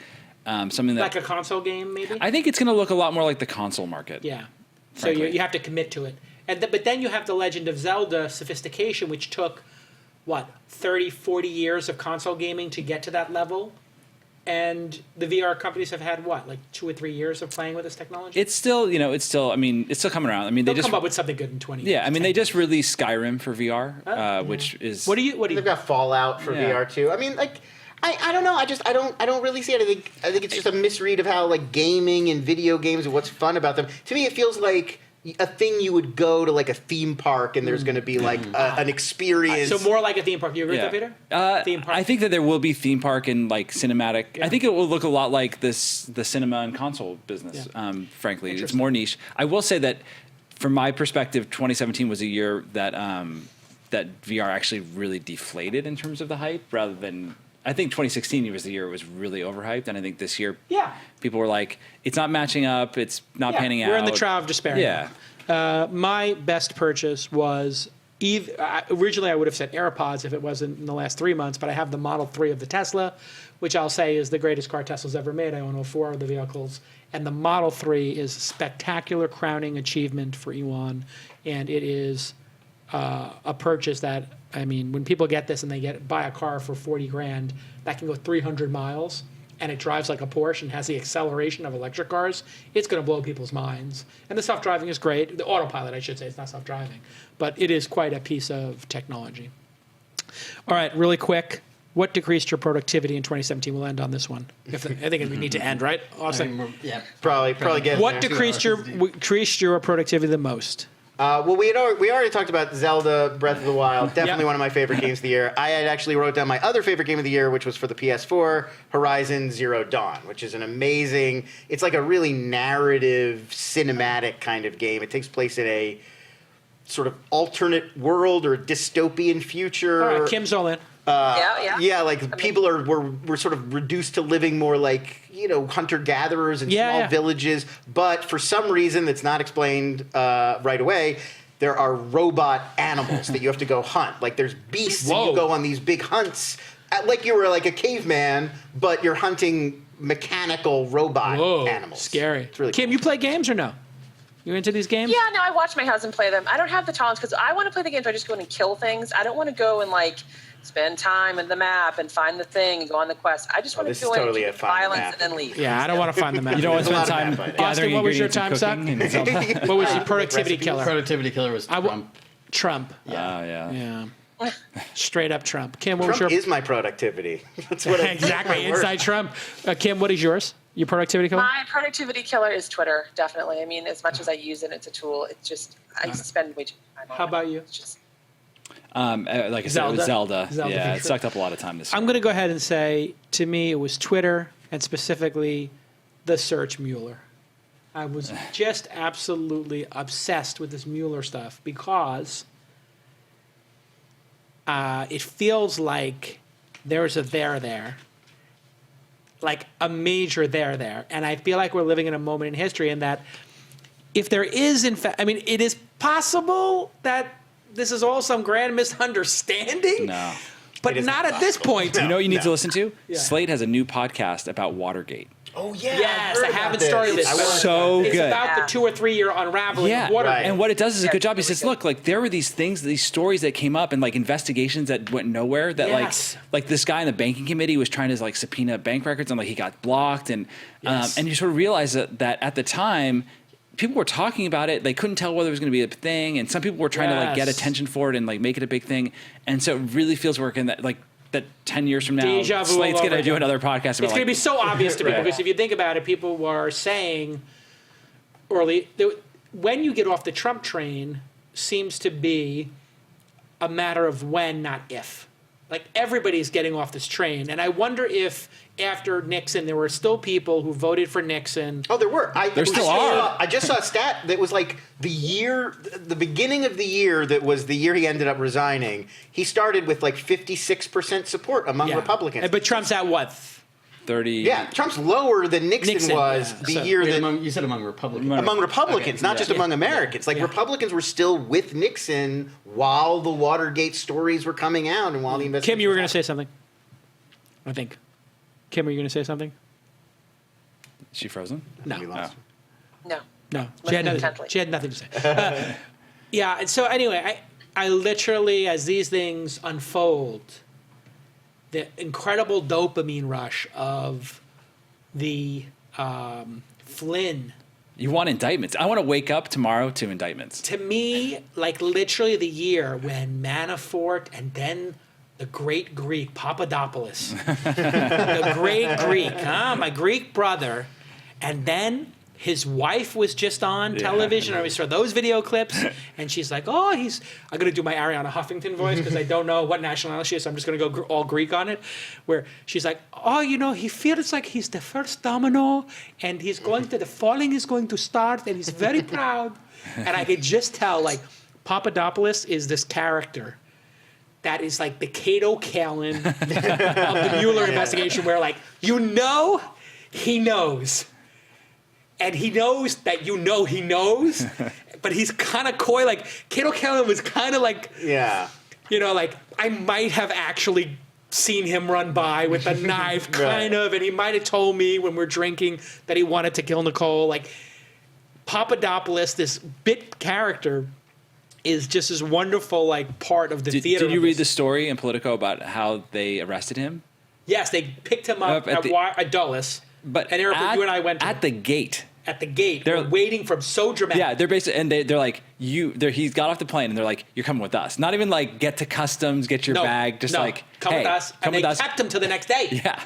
something that Like a console game, maybe? I think it's going to look a lot more like the console market. Yeah. So Frankly. you have to commit to it. But then you have the Legend of Zelda sophistication, which took, 30, 40 years of console gaming to get to that level? And the VR companies have had, 2 or 3 years of playing with this technology? It's still, it's still coming around. I mean, They'll come up with something good in 20 years. Yeah, I mean, they just released Skyrim for VR, which is... What do you They've got Fallout for VR too. I mean, like, I don't know. I don't really see it. I think it's just a misread of how like gaming and video games and what's fun about them. To me, it feels like a thing you would go to like a theme park and there's going to be like an experience. So more like a theme park. You agree with that, Peter? Theme park. I think that there will be theme park and like cinematic. I think it will look a lot like the cinema and console business. Frankly, it's more niche. I will say that from my perspective, 2017 was a year that that VR actually really deflated in terms of the hype, rather than. I think 2016 was the year it was really overhyped, and I think this year, people were like, "It's not matching up. It's not panning out." We're in the trial of despair. Yeah. My best purchase was originally I would have said AirPods if it wasn't in the last 3 months, but I have the Model 3 of the Tesla, which I'll say is the greatest car Tesla's ever made. I own all 4 of the vehicles, and the Model 3 is a spectacular crowning achievement for Elon, and it is a purchase that. I mean, when people get this and they buy a car for $40,000, that can go 300 miles, and it drives like a Porsche and has the acceleration of electric cars, it's going to blow people's minds. And the self-driving is great. The autopilot, I should say, it's not self-driving. But it is quite a piece of technology. All right, really quick. What decreased your productivity in 2017? We'll end on this one. I think we need to end, right? Awesome. probably get What decreased your productivity the most? Well, we already talked about Zelda Breath of the Wild. Definitely one of my favorite games of the year. I had actually wrote down my other favorite game of the year, which was for the PS4, Horizon Zero Dawn, which is an amazing. It's like a really narrative, cinematic kind of game. It takes place in a sort of alternate world or dystopian future. All right, Kim's all in. Yeah, like people were sort of reduced to living more like, hunter-gatherers in small villages. But for some reason that's not explained right away, there are robot animals that you have to go hunt. Like there's beasts and you go on these big hunts. Like you were like a caveman, but you're hunting mechanical robot animals. Scary. It's really Kim, cool. you play games or no? You into these games? Yeah, no, I watch my husband play them. I don't have the tolerance because I want to play the games where I just go in and kill things. I don't want to go and spend time in the map and find the thing and go on the quest. I just want to go in and keep violence and then leave. Yeah, I don't want to find the map. You don't want to spend time Austin, gathering what was your ingredients time and suck? cooking and What was your productivity killer? Productivity killer was Trump. Trump. yeah. Straight up Trump. Kim, what was Trump your... is my productivity. That's what Exactly, inside Trump. Kim, what is yours? Your productivity killer? My productivity killer is Twitter, definitely. I mean, as much as I use it, it's a tool. It's just, I spend way too much time on it. How about you? It's just, like I said, it was Zelda. Yeah, it sucked up a lot of time this year. I'm going to go ahead and say, to me, it was Twitter, and specifically the search Mueller. I was just absolutely obsessed with this Mueller stuff because it feels like there's a there, like a major there. And I feel like we're living in a moment in history in that if there is, in fact, I mean, it is possible that this is all some grand misunderstanding. No. But not at this point. You know what you need to listen to? Yeah. Slate has a new podcast about Watergate. Oh, yeah. Yes, I haven't started this. It's so good. It's about the 2 or 3 year unraveling of Watergate. Right. And what it does is a good job. He says, look, like there were these things, these stories that came up and like investigations that went nowhere that like this guy in the banking committee was trying to like subpoena bank records and like he got blocked. And and you sort of realize that at the time, people were talking about it. They couldn't tell whether it was going to be a thing. And some people were trying to like get attention for it and like make it a big thing. And so it really feels working that like, that 10 years from now, Deja vu Slate's going to do another podcast about it's going to be so obvious to people because if you think about it, people were saying early, when you get off the Trump train seems to be a matter of when, not if. Like everybody's getting off this train. And I wonder if after Nixon, there were still people who voted for Nixon. Oh, there were. There still are. I just saw a stat that was like the beginning of the year that was the year he ended up resigning. He started with like 56% support among Republicans. But Trump's at what? 30. Yeah, Trump's lower than Nixon was the year that... you said among Republicans. Among Republicans, not just among Americans. Like Republicans were still with Nixon while the Watergate stories were coming out and while the investigation... Kim, you were going to say something. I think. Kim, are you going to say something? Is she frozen? No. No. She had nothing to say. Yeah, and so anyway, I literally, as these things unfold, the incredible dopamine rush of the Flynn. You want indictments. I want to wake up tomorrow to indictments. To me, like literally the year when Manafort and then the great Greek, Papadopoulos, the great Greek, my Greek brother, and then his wife was just on television, or we saw those video clips, and she's like, I'm going to do my Ariana Huffington voice because I don't know what nationality she is, so I'm just going to go all Greek on it, where she's like, he feels like he's the first domino, and the falling is going to start, and he's very proud. And I could just tell, like, Papadopoulos is this character that is like the Cato Kalin of the Mueller investigation, where like, he knows. And he knows that he knows, but he's kind of coy. Like, Cato Kalin was kind of like, like, I might have actually seen him run by with a knife, kind of, and he might have told me when we're drinking that he wanted to kill Nicole. Like, Papadopoulos, this bit character, is just this wonderful like part of the theater. Did you read the story in Politico about how they arrested him? Yes, they picked him up at Dulles. But and Eric, you and I went to at the gate. At the gate, they're waiting for him. So dramatic. Yeah, they're basically, and they're like, he's got off the plane, and they're like, you're coming with us. Not even like get to customs, get your bag, just like, come with us. Come and with us. They kept him till the next day. Yeah.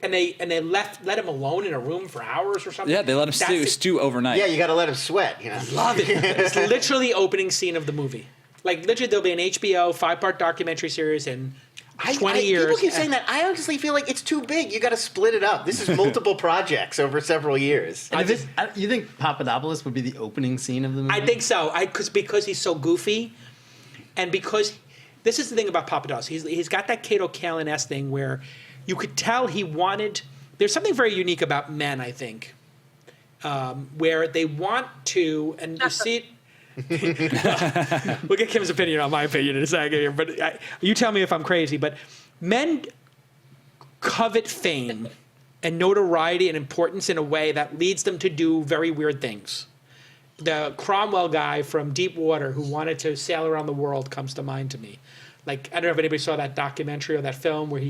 And they let him alone in a room for hours or something. Yeah, they let him stew overnight. Yeah, you got to let him sweat. Love it. It's literally the opening scene of the movie. Like, literally, there'll be an HBO 5-part documentary series in 20 years. People keep saying that. I honestly feel like it's too big. You got to split it up. This is multiple projects over several years. You think Papadopoulos would be the opening scene of the movie? I think so. Because he's so goofy, and because this is the thing about Papadopoulos. He's got that Cato Kalin-esque thing where you could tell he wanted. There's something very unique about men, I think, where they want to, and you see it. We'll get Kim's opinion on my opinion in a second here, but you tell me if I'm crazy. But men covet fame and notoriety and importance in a way that leads them to do very weird things. The Cromwell guy from Deepwater who wanted to sail around the world comes to mind to me. Like, I don't know if anybody saw that documentary or that film where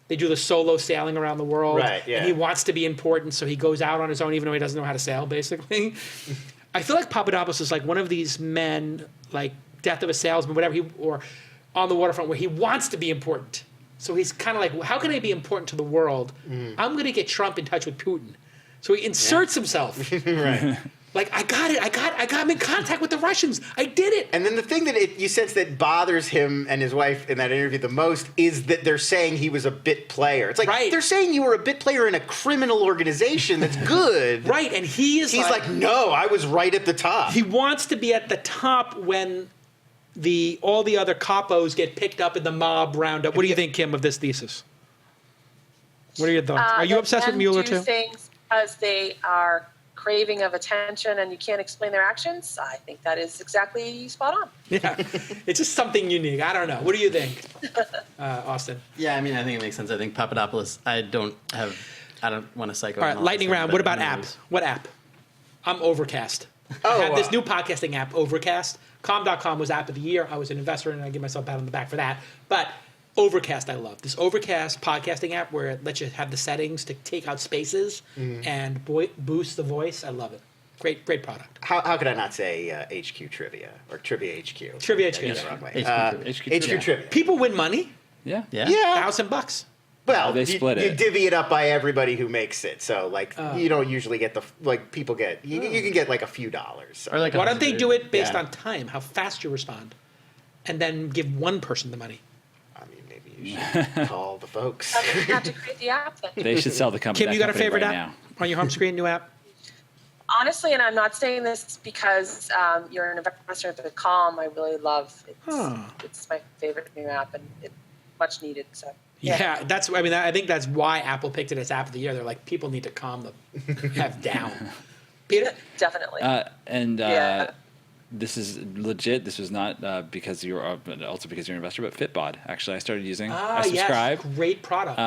they do the solo sailing around the world. Right, yeah. And he wants to be important, so he goes out on his own even though he doesn't know how to sail, basically. I feel like Papadopoulos is like one of these men, like Death of a Salesman, whatever, or On the Waterfront, where he wants to be important. So he's kind of like, well, how can I be important to the world? I'm going to get Trump in touch with Putin. So he inserts himself. Right. Like, I got it. I got him in contact with the Russians. I did it. And then the thing that you sense that bothers him and his wife in that interview the most is that they're saying he was a bit player. It's like, they're saying you were a bit player in a criminal organization that's good. Right, and he's like, no, I was right at the top. He wants to be at the top when all the other capos get picked up in the mob roundup. What do you think, Kim, of this thesis? What are your thoughts? Are you obsessed with Mueller too? Do things because they are craving of attention and you can't explain their actions. I think that is exactly spot on. Yeah, it's just something unique. I don't know. What do you think, Austin? Yeah, I mean, I think it makes sense. I think Papadopoulos, I don't want to psycho. All right, lightning round. What about app? What app? I'm Overcast. I had this new podcasting app, Overcast. Calm.com was app of the year. I was an investor and I give myself a pat on the back for that. But Overcast, I love. This Overcast podcasting app where it lets you have the settings to take out spaces and boost the voice. I love it. Great product. How could I not say HQ Trivia or Trivia HQ? Trivia HQ. HQ Trivia. People win money. Yeah. $1,000. Well, they split you it. divvy it up by everybody who makes it. So, you don't usually get people get, you can get like a few dollars. Or like Why don't they do it based Yeah. on time, how fast you respond, and then give one person the money? I mean, maybe you should call the folks. You have to create the app then. They should sell the company. Kim, you got a favorite right app now. on your home screen? New app? Honestly, and I'm not saying this because you're an investor at the Calm, I really love it. It's my favorite new app and it's much needed. So Yeah, I think that's why Apple picked it as app of the year. They're like, people need to calm the F down. Peter? definitely. This is legit. This was not because you're also because you're an investor, but Fitbod. Actually, I started using. I subscribe. Yes, great product.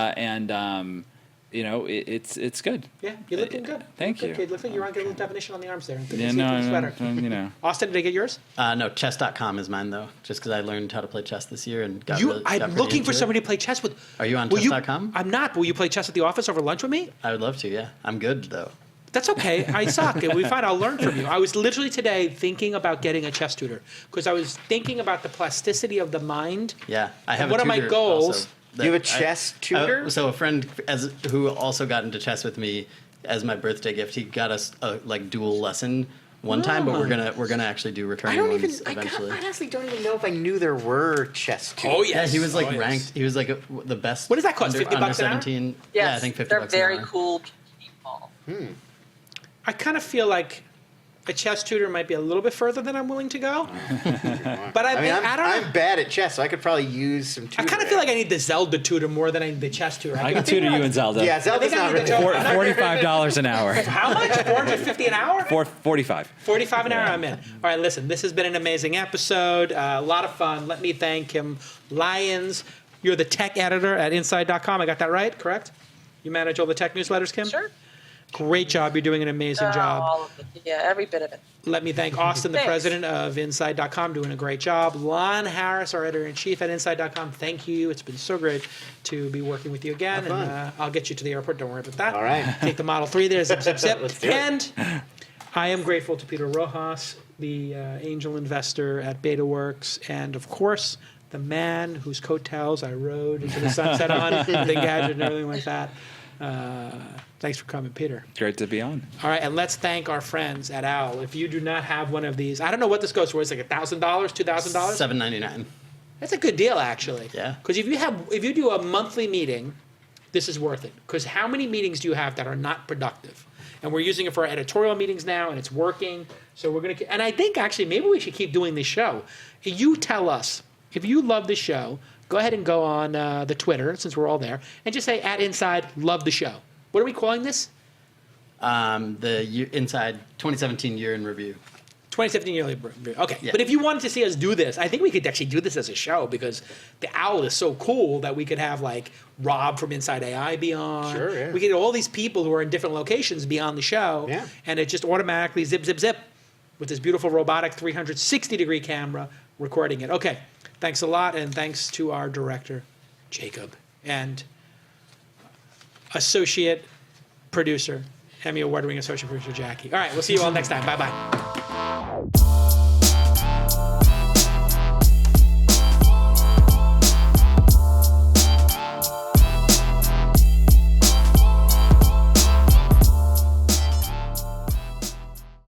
It's good. Yeah, you're looking good. Thank you. Kid. Looks like you're on good little definition on the arms there. Good to Yeah, see you through the sweater. no. Austin, did I get yours? No, chess.com is mine, though, just because I learned how to play chess this year and got I'm pretty looking for into it. somebody to play chess with. Are you on Will chess.com? I'm not. Will you play chess at the office over lunch with me? I would love to, yeah. I'm good, though. That's okay. I suck. We find I'll learn from you. I was literally today thinking about getting a chess tutor because I was thinking about the plasticity of the mind. Yeah, I have And one of my goals. You have a chess tutor? So a friend who also got into chess with me as my birthday gift, he got us a dual lesson one time, but we're gonna actually do recurring ones eventually. I honestly don't even know if I knew there were chess tutors. Oh, yes. Yeah, he was Oh, yes. ranked. He was like the best. What does that cost, Under, $50 under an hour? 17. yes, Yeah, I think $50 they're an very hour. cool people. I kind of feel like a chess tutor might be a little bit further than I'm willing to go. But I don't know. I'm bad at chess, so I could probably use some I tutoring. kind of feel like I need the Zelda tutor more than I need the chess tutor. I can tutor you in Zelda. Yeah, Zelda's I not think really. I need to $45 an hour. How much? $450 an hour? 45. 45 an hour, I'm in. All right, listen, this has been an amazing episode. A lot of fun. Let me thank Kim Lyons. You're the tech editor at Inside.com. I got that right, correct? You manage all the tech newsletters, Kim? Sure. Great job. You're doing an amazing job. All of it. Yeah, every bit of it. Let me thank Austin, the Thanks. president of Inside.com, doing a great job. Lon Harris, our editor-in-chief at Inside.com, thank you. It's been so great to be working with you again. Have fun. And I'll get you to the airport. Don't worry about that. All right. Take the Model 3 there, zip, zip, zip. Let's do it. And I am grateful to Peter Rojas, the angel investor at BetaWorks, and of course, the man whose coattails I rode into the sunset on, the gadget and everything like that. Thanks for coming, Peter. Great to be on. All right, and let's thank our friends at OWL. If you do not have one of these, I don't know what this goes for. It's like $1,000, $2,000. $7.99. That's a good deal, actually. Yeah. Because if you do a monthly meeting, this is worth it. Because how many meetings do you have that are not productive? And we're using it for our editorial meetings now, and it's working. So we're gonna. And I think actually maybe we should keep doing this show. You tell us if you love the show. Go ahead and go on the Twitter, since we're all there, and just say @Inside love the show. What are we calling this? The Inside 2017 year in review. 2017 yearly review. Okay, Yeah. but if you wanted to see us do this, I think we could actually do this as a show because the OWL is so cool that we could have like Rob from Inside AI be on. Sure, yeah. We could get all these people who are in different locations be on the show. Yeah. And it just automatically zip, zip, zip with this beautiful robotic 360-degree camera recording it. Okay, thanks a lot, and thanks to our director, Jacob, and associate producer, Emmy Award-winning associate producer, Jackie. All right, we'll see you all next time. Bye-bye.